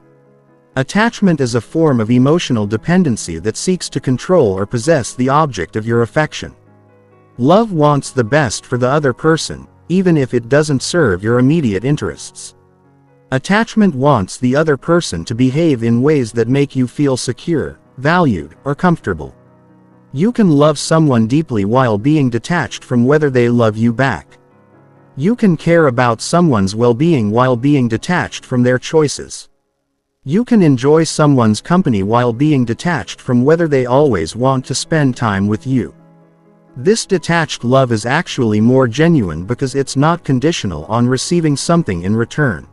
Attachment is a form of emotional dependency that seeks to control or possess the object of your affection. Love wants the best for the other person, even if it doesn't serve your immediate interests. Attachment wants the other person to behave in ways that make you feel secure, valued, or comfortable. You can love someone deeply while being detached from whether they love you back. You can care about someone's well-being while being detached from their choices. You can enjoy someone's company while being detached from whether they always want to spend time with you. This detached love is actually more genuine because it's not conditional on receiving something in return.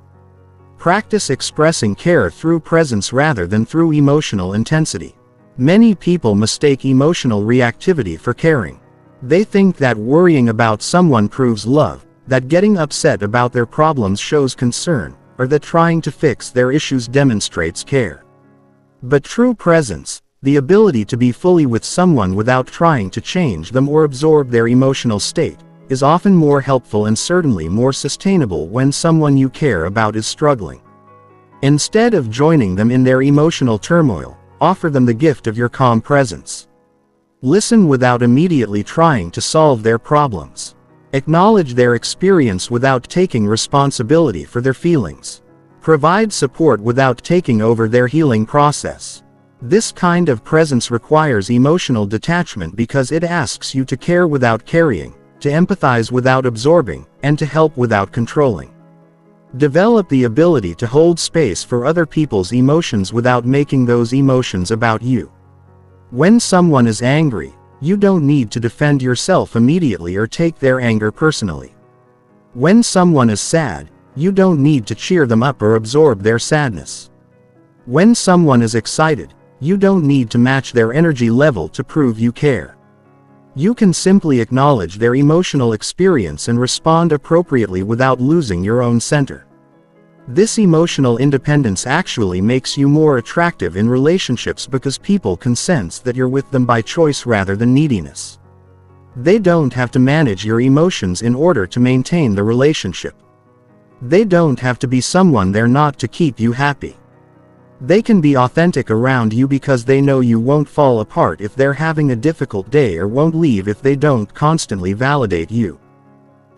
Practice expressing care through presence rather than through emotional intensity. Many people mistake emotional reactivity for caring. They think that worrying about someone proves love, that getting upset about their problems shows concern, or that trying to fix their issues demonstrates care. But true presence, the ability to be fully with someone without trying to change them or absorb their emotional state, is often more helpful and certainly more sustainable when someone you care about is struggling. Instead of joining them in their emotional turmoil, offer them the gift of your calm presence. Listen without immediately trying to solve their problems. Acknowledge their experience without taking responsibility for their feelings. Provide support without taking over their healing process. This kind of presence requires emotional detachment because it asks you to care without carrying, to empathize without absorbing, and to help without controlling. Develop the ability to hold space for other people's emotions without making those emotions about you. When someone is angry, you don't need to defend yourself immediately or take their anger personally. When someone is sad, you don't need to cheer them up or absorb their sadness. When someone is excited, you don't need to match their energy level to prove you care. You can simply acknowledge their emotional experience and respond appropriately without losing your own center. This emotional independence actually makes you more attractive in relationships because people can sense that you're with them by choice rather than neediness. They don't have to manage your emotions in order to maintain the relationship. They don't have to be someone they're not to keep you happy. They can be authentic around you because they know you won't fall apart if they're having a difficult day or won't leave if they don't constantly validate you.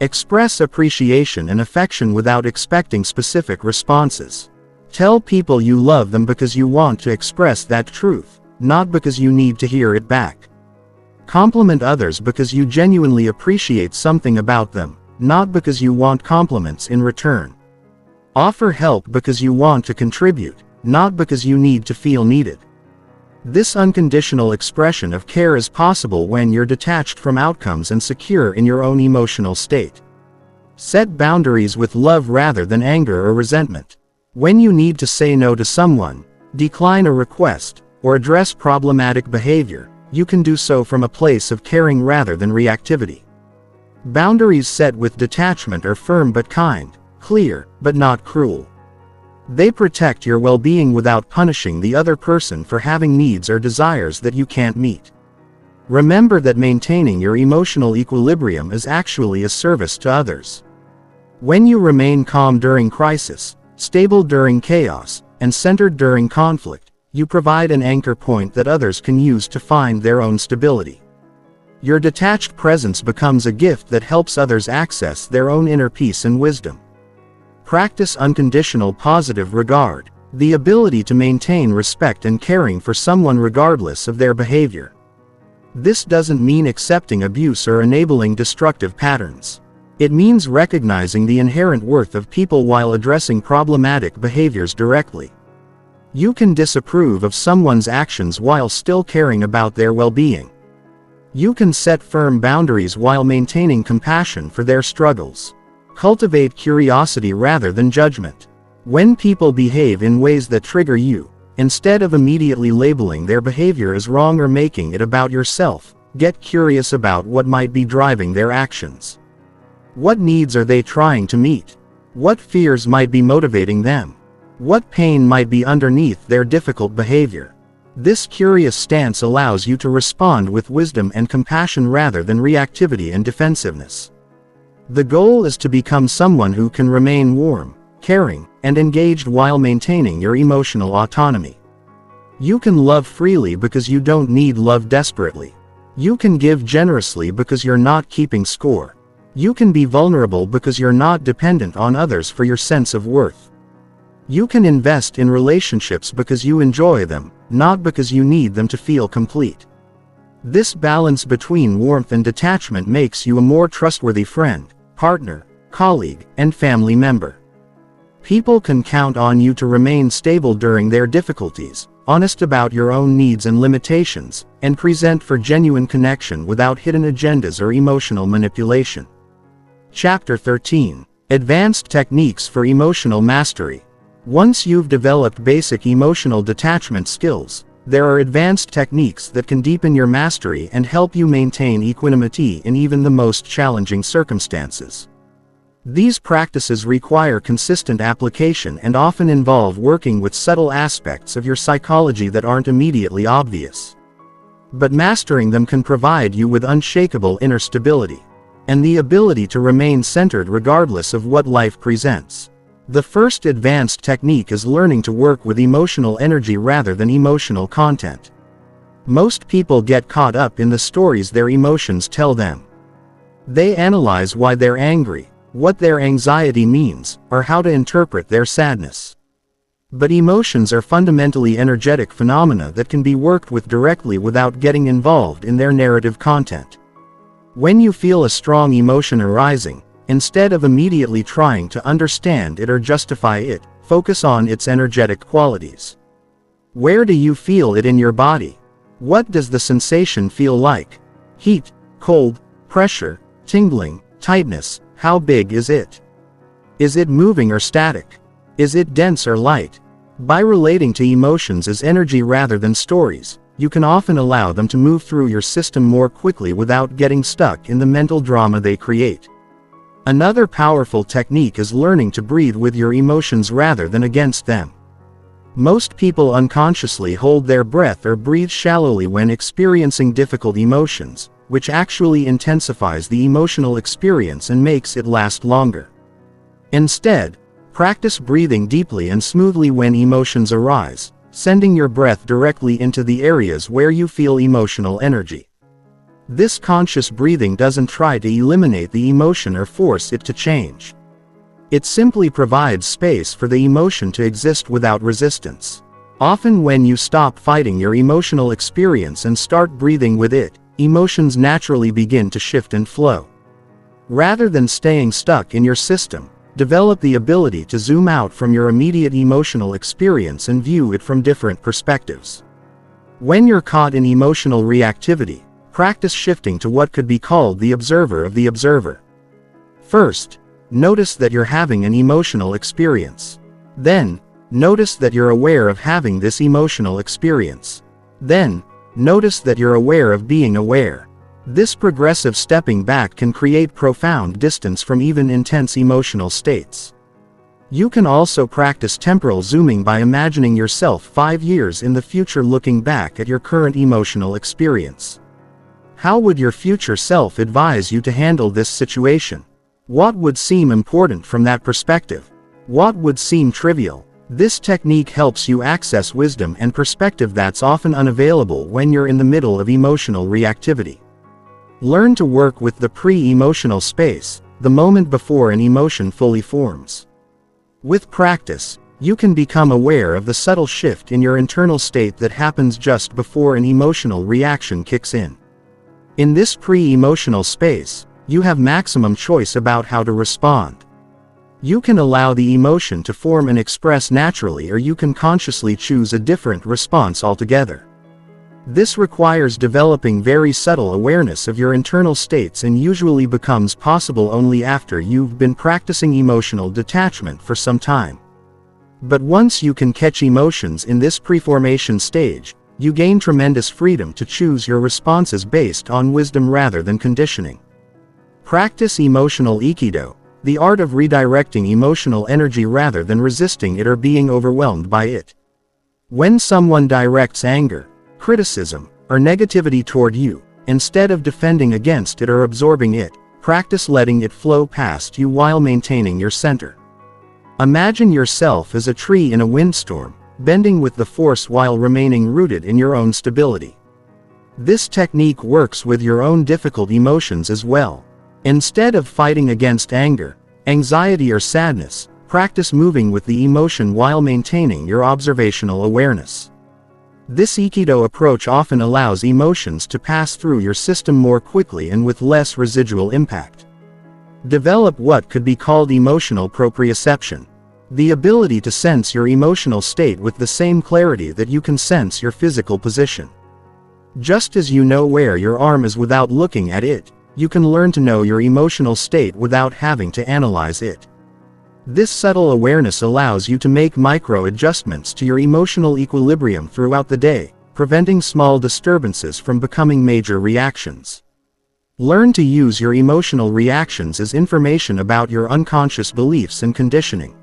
Express appreciation and affection without expecting specific responses. Tell people you love them because you want to express that truth, not because you need to hear it back. Compliment others because you genuinely appreciate something about them, not because you want compliments in return. Offer help because you want to contribute, not because you need to feel needed. This unconditional expression of care is possible when you're detached from outcomes and secure in your own emotional state. Set boundaries with love rather than anger or resentment. When you need to say no to someone, decline a request, or address problematic behavior, you can do so from a place of caring rather than reactivity. Boundaries set with detachment are firm but kind, clear but not cruel. They protect your well-being without punishing the other person for having needs or desires that you can't meet. Remember that maintaining your emotional equilibrium is actually a service to others. When you remain calm during crisis, stable during chaos, and centered during conflict, you provide an anchor point that others can use to find their own stability. Your detached presence becomes a gift that helps others access their own inner peace and wisdom. Practice unconditional positive regard, the ability to maintain respect and caring for someone regardless of their behavior. This doesn't mean accepting abuse or enabling destructive patterns. It means recognizing the inherent worth of people while addressing problematic behaviors directly. You can disapprove of someone's actions while still caring about their well-being. You can set firm boundaries while maintaining compassion for their struggles. Cultivate curiosity rather than judgment. When people behave in ways that trigger you, instead of immediately labeling their behavior as wrong or making it about yourself, get curious about what might be driving their actions. What needs are they trying to meet? What fears might be motivating them? What pain might be underneath their difficult behavior? This curious stance allows you to respond with wisdom and compassion rather than reactivity and defensiveness. The goal is to become someone who can remain warm, caring, and engaged while maintaining your emotional autonomy. You can love freely because you don't need love desperately. You can give generously because you're not keeping score. You can be vulnerable because you're not dependent on others for your sense of worth. You can invest in relationships because you enjoy them, not because you need them to feel complete. This balance between warmth and detachment makes you a more trustworthy friend, partner, colleague, and family member. People can count on you to remain stable during their difficulties, honest about your own needs and limitations, and present for genuine connection without hidden agendas or emotional manipulation. Chapter 13. Advanced Techniques for Emotional Mastery. Once you've developed basic emotional detachment skills, there are advanced techniques that can deepen your mastery and help you maintain equanimity in even the most challenging circumstances. These practices require consistent application and often involve working with subtle aspects of your psychology that aren't immediately obvious. But mastering them can provide you with unshakable inner stability and the ability to remain centered regardless of what life presents. The first advanced technique is learning to work with emotional energy rather than emotional content. Most people get caught up in the stories their emotions tell them. They analyze why they're angry, what their anxiety means, or how to interpret their sadness. But emotions are fundamentally energetic phenomena that can be worked with directly without getting involved in their narrative content. When you feel a strong emotion arising, instead of immediately trying to understand it or justify it, focus on its energetic qualities. Where do you feel it in your body? What does the sensation feel like? Heat, cold, pressure, tingling, tightness, how big is it? Is it moving or static? Is it dense or light? By relating to emotions as energy rather than stories, you can often allow them to move through your system more quickly without getting stuck in the mental drama they create. Another powerful technique is learning to breathe with your emotions rather than against them. Most people unconsciously hold their breath or breathe shallowly when experiencing difficult emotions, which actually intensifies the emotional experience and makes it last longer. Instead, practice breathing deeply and smoothly when emotions arise, sending your breath directly into the areas where you feel emotional energy. This conscious breathing doesn't try to eliminate the emotion or force it to change. It simply provides space for the emotion to exist without resistance. Often when you stop fighting your emotional experience and start breathing with it, emotions naturally begin to shift and flow. Rather than staying stuck in your system, develop the ability to zoom out from your immediate emotional experience and view it from different perspectives. When you're caught in emotional reactivity, practice shifting to what could be called the observer of the observer. First, notice that you're having an emotional experience. Then, notice that you're aware of having this emotional experience. Then, notice that you're aware of being aware. This progressive stepping back can create profound distance from even intense emotional states. You can also practice temporal zooming by imagining yourself 5 years in the future looking back at your current emotional experience. How would your future self advise you to handle this situation? What would seem important from that perspective? What would seem trivial? This technique helps you access wisdom and perspective that's often unavailable when you're in the middle of emotional reactivity. Learn to work with the pre-emotional space, the moment before an emotion fully forms. With practice, you can become aware of the subtle shift in your internal state that happens just before an emotional reaction kicks in. In this pre-emotional space, you have maximum choice about how to respond. You can allow the emotion to form and express naturally, or you can consciously choose a different response altogether. This requires developing very subtle awareness of your internal states and usually becomes possible only after you've been practicing emotional detachment for some time. But once you can catch emotions in this preformation stage, you gain tremendous freedom to choose your responses based on wisdom rather than conditioning. Practice emotional Aikido, the art of redirecting emotional energy rather than resisting it or being overwhelmed by it. When someone directs anger, criticism, or negativity toward you, instead of defending against it or absorbing it, practice letting it flow past you while maintaining your center. Imagine yourself as a tree in a windstorm, bending with the force while remaining rooted in your own stability. This technique works with your own difficult emotions as well. Instead of fighting against anger, anxiety, or sadness, practice moving with the emotion while maintaining your observational awareness. This Aikido approach often allows emotions to pass through your system more quickly and with less residual impact. Develop what could be called emotional proprioception, the ability to sense your emotional state with the same clarity that you can sense your physical position. Just as you know where your arm is without looking at it, you can learn to know your emotional state without having to analyze it. This subtle awareness allows you to make micro-adjustments to your emotional equilibrium throughout the day, preventing small disturbances from becoming major reactions. Learn to use your emotional reactions as information about your unconscious beliefs and conditioning.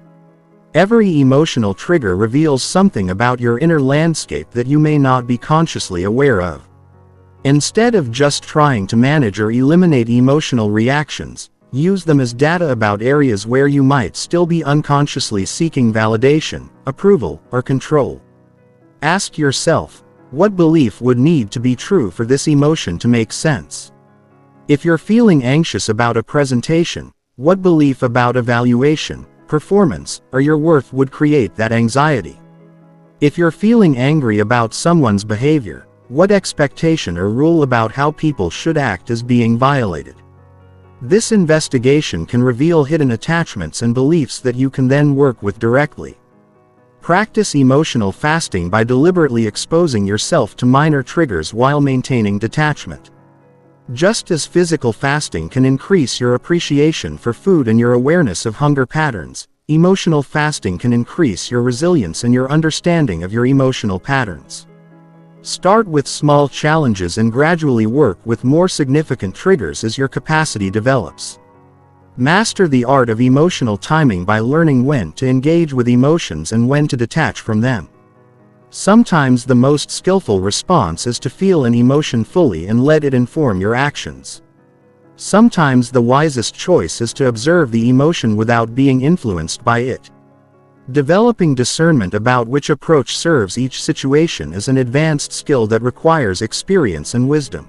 Every emotional trigger reveals something about your inner landscape that you may not be consciously aware of. Instead of just trying to manage or eliminate emotional reactions, use them as data about areas where you might still be unconsciously seeking validation, approval, or control. Ask yourself, what belief would need to be true for this emotion to make sense? If you're feeling anxious about a presentation, what belief about evaluation, performance, or your worth would create that anxiety? If you're feeling angry about someone's behavior, what expectation or rule about how people should act is being violated? This investigation can reveal hidden attachments and beliefs that you can then work with directly. Practice emotional fasting by deliberately exposing yourself to minor triggers while maintaining detachment. Just as physical fasting can increase your appreciation for food and your awareness of hunger patterns, emotional fasting can increase your resilience and your understanding of your emotional patterns. Start with small challenges and gradually work with more significant triggers as your capacity develops. Master the art of emotional timing by learning when to engage with emotions and when to detach from them. Sometimes the most skillful response is to feel an emotion fully and let it inform your actions. Sometimes the wisest choice is to observe the emotion without being influenced by it. Developing discernment about which approach serves each situation is an advanced skill that requires experience and wisdom.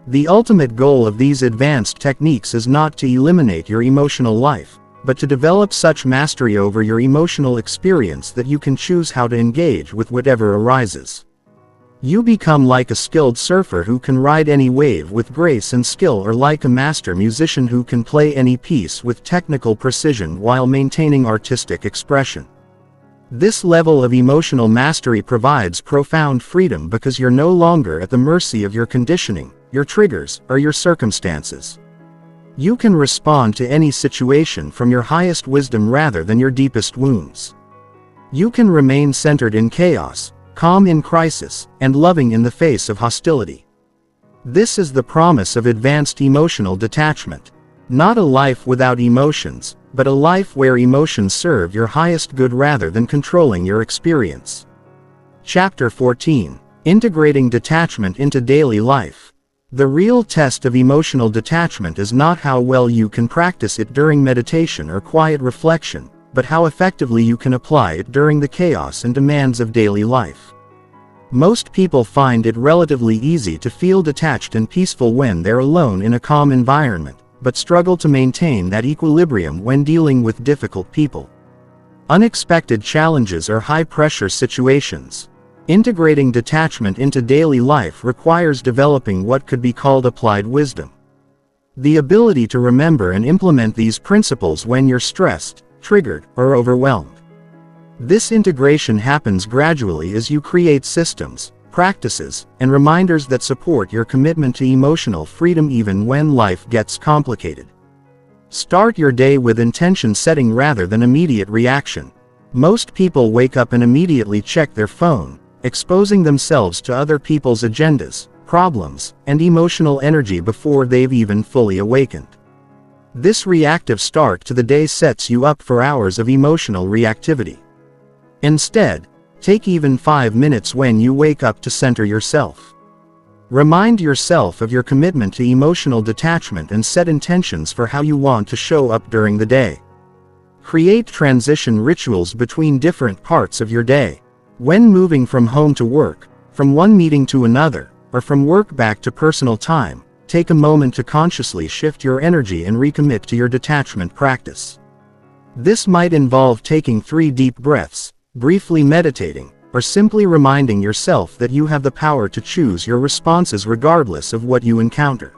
The ultimate goal of these advanced techniques is not to eliminate your emotional life, but to develop such mastery over your emotional experience that you can choose how to engage with whatever arises. You become like a skilled surfer who can ride any wave with grace and skill, or like a master musician who can play any piece with technical precision while maintaining artistic expression. This level of emotional mastery provides profound freedom because you're no longer at the mercy of your conditioning, your triggers, or your circumstances. You can respond to any situation from your highest wisdom rather than your deepest wounds. You can remain centered in chaos, calm in crisis, and loving in the face of hostility. This is the promise of advanced emotional detachment. Not a life without emotions, but a life where emotions serve your highest good rather than controlling your experience. Chapter 14. Integrating detachment into daily life. The real test of emotional detachment is not how well you can practice it during meditation or quiet reflection, but how effectively you can apply it during the chaos and demands of daily life. Most people find it relatively easy to feel detached and peaceful when they're alone in a calm environment, but struggle to maintain that equilibrium when dealing with difficult people, unexpected challenges, or high-pressure situations. Integrating detachment into daily life requires developing what could be called applied wisdom. The ability to remember and implement these principles when you're stressed, triggered, or overwhelmed. This integration happens gradually as you create systems, practices, and reminders that support your commitment to emotional freedom even when life gets complicated. Start your day with intention setting rather than immediate reaction. Most people wake up and immediately check their phone, exposing themselves to other people's agendas, problems, and emotional energy before they've even fully awakened. This reactive start to the day sets you up for hours of emotional reactivity. Instead, take even 5 minutes when you wake up to center yourself. Remind yourself of your commitment to emotional detachment and set intentions for how you want to show up during the day. Create transition rituals between different parts of your day. When moving from home to work, from one meeting to another, or from work back to personal time, take a moment to consciously shift your energy and recommit to your detachment practice. This might involve taking 3 deep breaths, briefly meditating, or simply reminding yourself that you have the power to choose your responses regardless of what you encounter.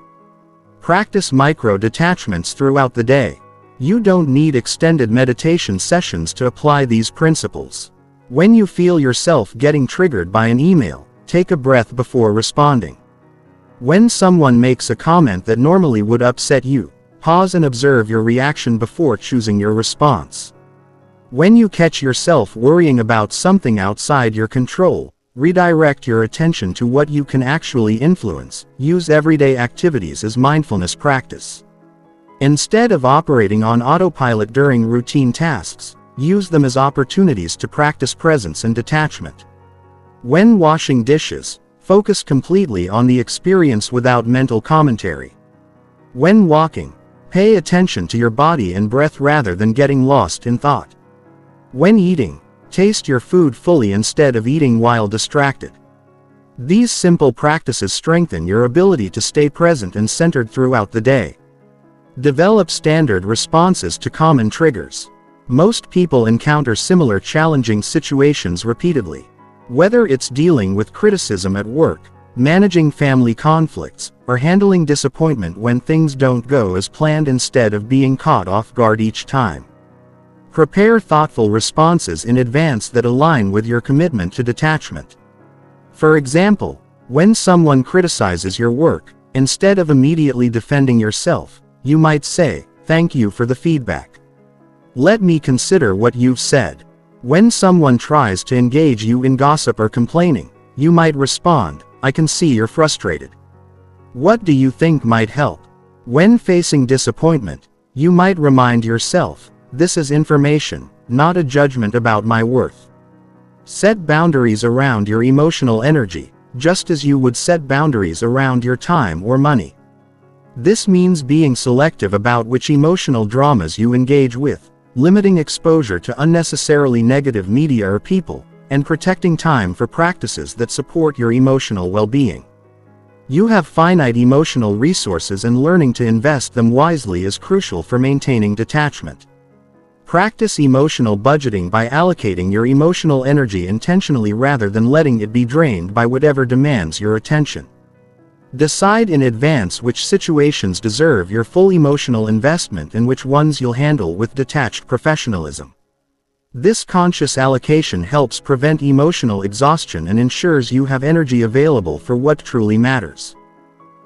Practice micro-detachments throughout the day. You don't need extended meditation sessions to apply these principles. When you feel yourself getting triggered by an email, take a breath before responding. When someone makes a comment that normally would upset you, pause and observe your reaction before choosing your response. When you catch yourself worrying about something outside your control, redirect your attention to what you can actually influence. Use everyday activities as mindfulness practice. Instead of operating on autopilot during routine tasks, use them as opportunities to practice presence and detachment. When washing dishes, focus completely on the experience without mental commentary. When walking, pay attention to your body and breath rather than getting lost in thought. When eating, taste your food fully instead of eating while distracted. These simple practices strengthen your ability to stay present and centered throughout the day. Develop standard responses to common triggers. Most people encounter similar challenging situations repeatedly. Whether it's dealing with criticism at work, managing family conflicts, or handling disappointment when things don't go as planned instead of being caught off guard each time. Prepare thoughtful responses in advance that align with your commitment to detachment. For example, when someone criticizes your work, instead of immediately defending yourself, you might say, "Thank you for the feedback. Let me consider what you've said." When someone tries to engage you in gossip or complaining, you might respond, "I can see you're frustrated. What do you think might help?" When facing disappointment, you might remind yourself, "This is information, not a judgment about my worth." Set boundaries around your emotional energy, just as you would set boundaries around your time or money. This means being selective about which emotional dramas you engage with, limiting exposure to unnecessarily negative media or people, and protecting time for practices that support your emotional well-being. You have finite emotional resources and learning to invest them wisely is crucial for maintaining detachment. Practice emotional budgeting by allocating your emotional energy intentionally rather than letting it be drained by whatever demands your attention. Decide in advance which situations deserve your full emotional investment and which ones you'll handle with detached professionalism. This conscious allocation helps prevent emotional exhaustion and ensures you have energy available for what truly matters.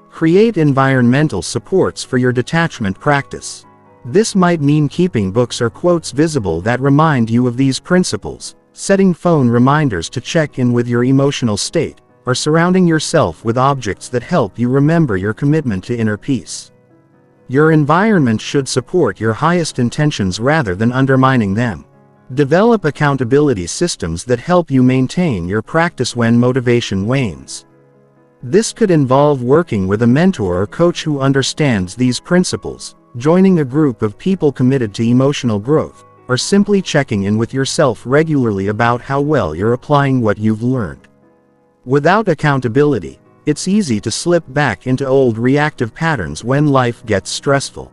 Create environmental supports for your detachment practice. This might mean keeping books or quotes visible that remind you of these principles, setting phone reminders to check in with your emotional state, or surrounding yourself with objects that help you remember your commitment to inner peace. Your environment should support your highest intentions rather than undermining them. Develop accountability systems that help you maintain your practice when motivation wanes. This could involve working with a mentor or coach who understands these principles, joining a group of people committed to emotional growth, or simply checking in with yourself regularly about how well you're applying what you've learned. Without accountability, it's easy to slip back into old reactive patterns when life gets stressful.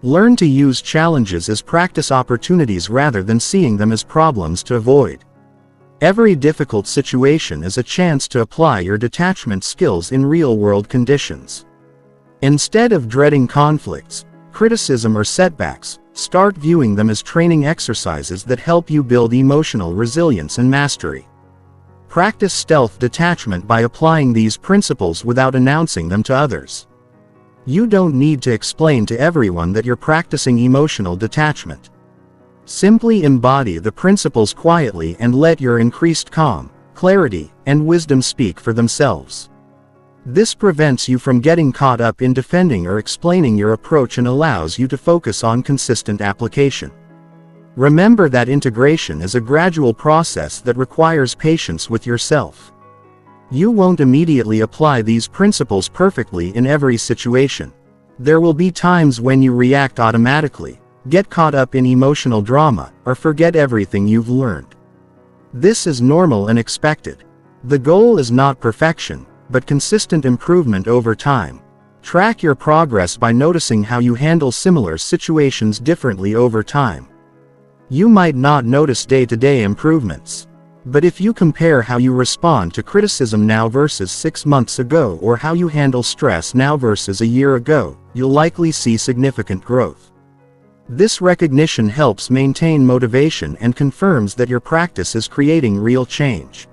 Learn to use challenges as practice opportunities rather than seeing them as problems to avoid. Every difficult situation is a chance to apply your detachment skills in real-world conditions. Instead of dreading conflicts, criticism or setbacks, start viewing them as training exercises that help you build emotional resilience and mastery. Practice stealth detachment by applying these principles without announcing them to others. You don't need to explain to everyone that you're practicing emotional detachment. Simply embody the principles quietly and let your increased calm, clarity, and wisdom speak for themselves. This prevents you from getting caught up in defending or explaining your approach and allows you to focus on consistent application. Remember that integration is a gradual process that requires patience with yourself. You won't immediately apply these principles perfectly in every situation. There will be times when you react automatically, get caught up in emotional drama, or forget everything you've learned. This is normal and expected. The goal is not perfection, but consistent improvement over time. Track your progress by noticing how you handle similar situations differently over time. You might not notice day-to-day improvements. But if you compare how you respond to criticism now versus 6 months ago or how you handle stress now versus a year ago, you'll likely see significant growth. This recognition helps maintain motivation and confirms that your practice is creating real change.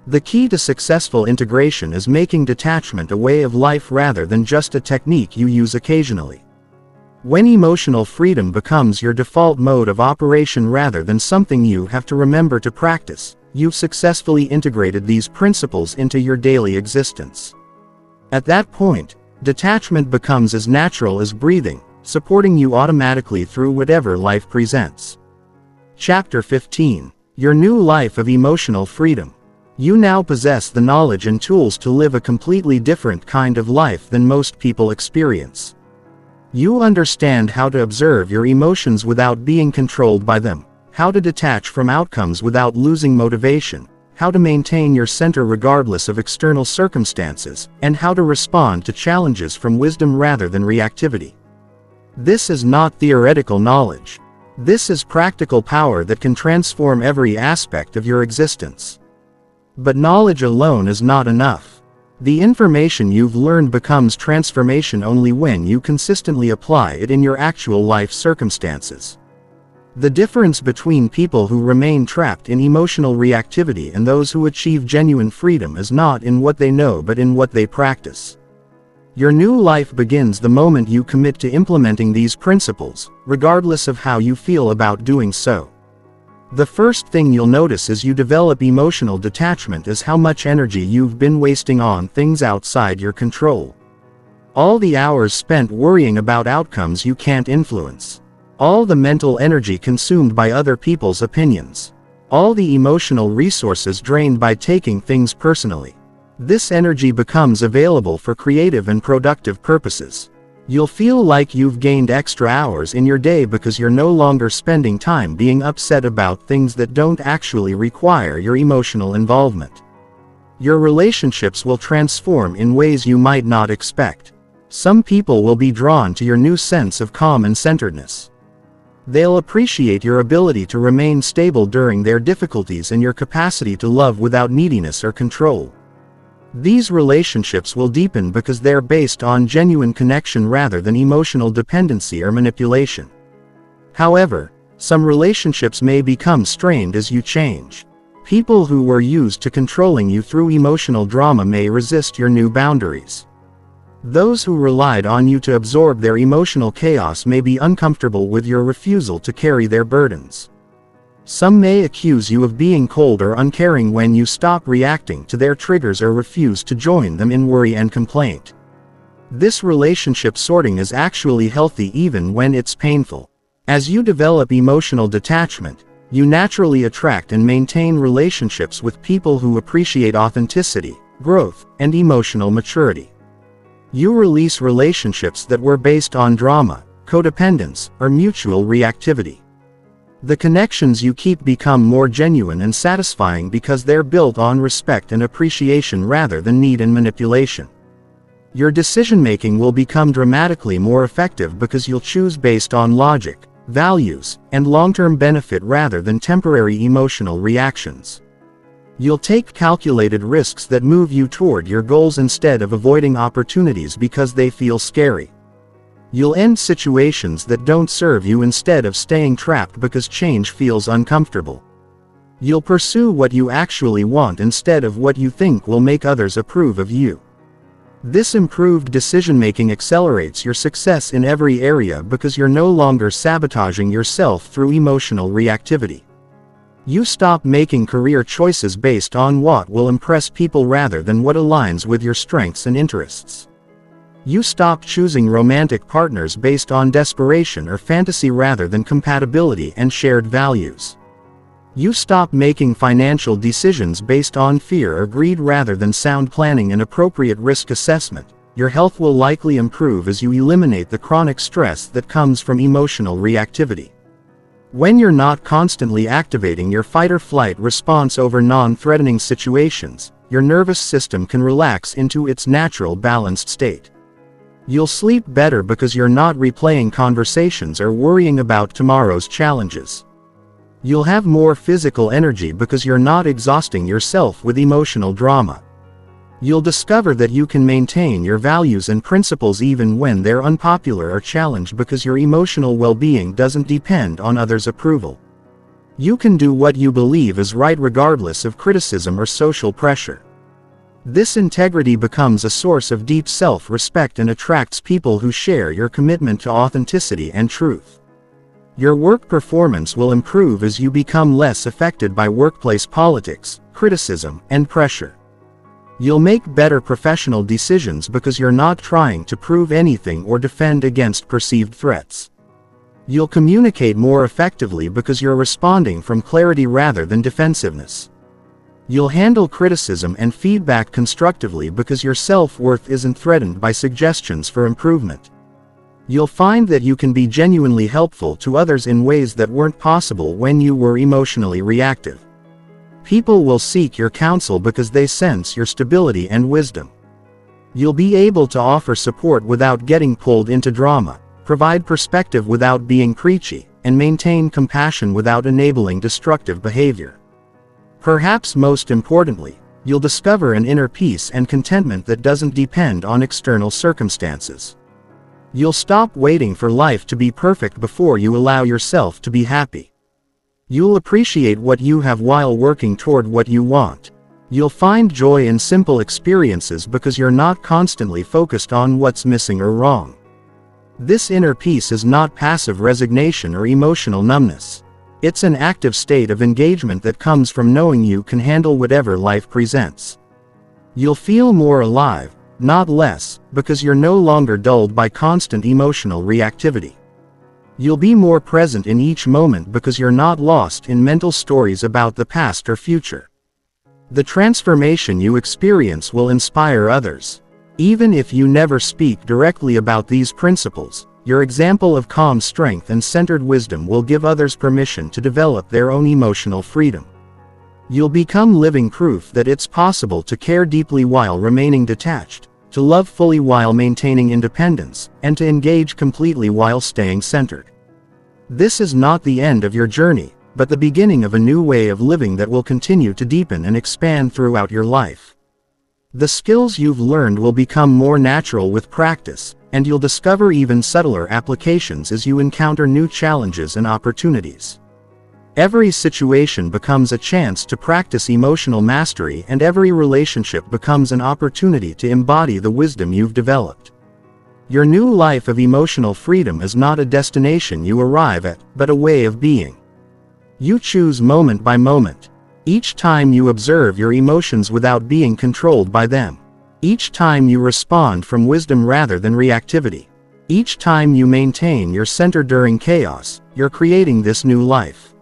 The key to successful integration is making detachment a way of life rather than just a technique you use occasionally. When emotional freedom becomes your default mode of operation rather than something you have to remember to practice, you've successfully integrated these principles into your daily existence. At that point, detachment becomes as natural as breathing, supporting you automatically through whatever life presents. Chapter 15. Your new life of emotional freedom. You now possess the knowledge and tools to live a completely different kind of life than most people experience. You understand how to observe your emotions without being controlled by them, how to detach from outcomes without losing motivation, how to maintain your center regardless of external circumstances, and how to respond to challenges from wisdom rather than reactivity. This is not theoretical knowledge. This is practical power that can transform every aspect of your existence. But knowledge alone is not enough. The information you've learned becomes transformation only when you consistently apply it in your actual life circumstances. The difference between people who remain trapped in emotional reactivity and those who achieve genuine freedom is not in what they know but in what they practice. Your new life begins the moment you commit to implementing these principles, regardless of how you feel about doing so. The first thing you'll notice as you develop emotional detachment is how much energy you've been wasting on things outside your control. All the hours spent worrying about outcomes you can't influence. All the mental energy consumed by other people's opinions. All the emotional resources drained by taking things personally. This energy becomes available for creative and productive purposes. You'll feel like you've gained extra hours in your day because you're no longer spending time being upset about things that don't actually require your emotional involvement. Your relationships will transform in ways you might not expect. Some people will be drawn to your new sense of calm and centeredness. They'll appreciate your ability to remain stable during their difficulties and your capacity to love without neediness or control. These relationships will deepen because they're based on genuine connection rather than emotional dependency or manipulation. However, some relationships may become strained as you change. People who were used to controlling you through emotional drama may resist your new boundaries. Those who relied on you to absorb their emotional chaos may be uncomfortable with your refusal to carry their burdens. Some may accuse you of being cold or uncaring when you stop reacting to their triggers or refuse to join them in worry and complaint. This relationship sorting is actually healthy even when it's painful. As you develop emotional detachment, you naturally attract and maintain relationships with people who appreciate authenticity, growth, and emotional maturity. You release relationships that were based on drama, codependence, or mutual reactivity. The connections you keep become more genuine and satisfying because they're built on respect and appreciation rather than need and manipulation. Your decision-making will become dramatically more effective because you'll choose based on logic, values, and long-term benefit rather than temporary emotional reactions. You'll take calculated risks that move you toward your goals instead of avoiding opportunities because they feel scary. You'll end situations that don't serve you instead of staying trapped because change feels uncomfortable. You'll pursue what you actually want instead of what you think will make others approve of you. This improved decision-making accelerates your success in every area because you're no longer sabotaging yourself through emotional reactivity. You stop making career choices based on what will impress people rather than what aligns with your strengths and interests. You stop choosing romantic partners based on desperation or fantasy rather than compatibility and shared values. You stop making financial decisions based on fear or greed rather than sound planning and appropriate risk assessment. Your health will likely improve as you eliminate the chronic stress that comes from emotional reactivity. When you're not constantly activating your fight-or-flight response over non-threatening situations, your nervous system can relax into its natural balanced state. You'll sleep better because you're not replaying conversations or worrying about tomorrow's challenges. You'll have more physical energy because you're not exhausting yourself with emotional drama. You'll discover that you can maintain your values and principles even when they're unpopular or challenged because your emotional well-being doesn't depend on others' approval. You can do what you believe is right regardless of criticism or social pressure. This integrity becomes a source of deep self-respect and attracts people who share your commitment to authenticity and truth. Your work performance will improve as you become less affected by workplace politics, criticism, and pressure. You'll make better professional decisions because you're not trying to prove anything or defend against perceived threats. You'll communicate more effectively because you're responding from clarity rather than defensiveness. You'll handle criticism and feedback constructively because your self-worth isn't threatened by suggestions for improvement. You'll find that you can be genuinely helpful to others in ways that weren't possible when you were emotionally reactive. People will seek your counsel because they sense your stability and wisdom. You'll be able to offer support without getting pulled into drama, provide perspective without being preachy, and maintain compassion without enabling destructive behavior. Perhaps most importantly, you'll discover an inner peace and contentment that doesn't depend on external circumstances. You'll stop waiting for life to be perfect before you allow yourself to be happy. You'll appreciate what you have while working toward what you want. You'll find joy in simple experiences because you're not constantly focused on what's missing or wrong. This inner peace is not passive resignation or emotional numbness. It's an active state of engagement that comes from knowing you can handle whatever life presents. You'll feel more alive, not less, because you're no longer dulled by constant emotional reactivity. You'll be more present in each moment because you're not lost in mental stories about the past or future. The transformation you experience will inspire others. Even if you never speak directly about these principles, your example of calm strength and centered wisdom will give others permission to develop their own emotional freedom. You'll become living proof that it's possible to care deeply while remaining detached, to love fully while maintaining independence, and to engage completely while staying centered. This is not the end of your journey, but the beginning of a new way of living that will continue to deepen and expand throughout your life. The skills you've learned will become more natural with practice, and you'll discover even subtler applications as you encounter new challenges and opportunities. Every situation becomes a chance to practice emotional mastery, and every relationship becomes an opportunity to embody the wisdom you've developed. Your new life of emotional freedom is not a destination you arrive at, but a way of being. You choose moment by moment. Each time you observe your emotions without being controlled by them. Each time you respond from wisdom rather than reactivity. Each time you maintain your center during chaos, you're creating this new life.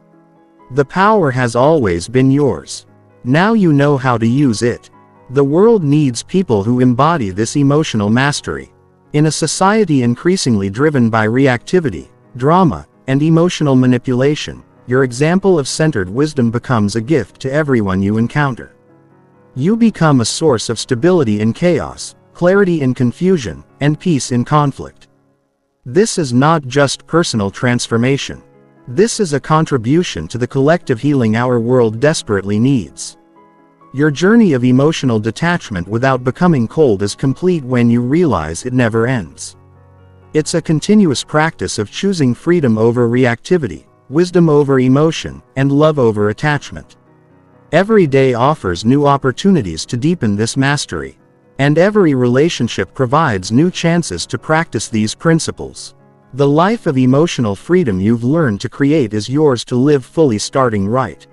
The power has always been yours. Now you know how to use it. The world needs people who embody this emotional mastery. In a society increasingly driven by reactivity, drama, and emotional manipulation, your example of centered wisdom becomes a gift to everyone you encounter. You become a source of stability in chaos, clarity in confusion, and peace in conflict. This is not just personal transformation. This is a contribution to the collective healing our world desperately needs. Your journey of emotional detachment without becoming cold is complete when you realize it never ends. It's a continuous practice of choosing freedom over reactivity, wisdom over emotion, and love over attachment. Every day offers new opportunities to deepen this mastery, and every relationship provides new chances to practice these principles. The life of emotional freedom you've learned to create is yours to live fully starting right.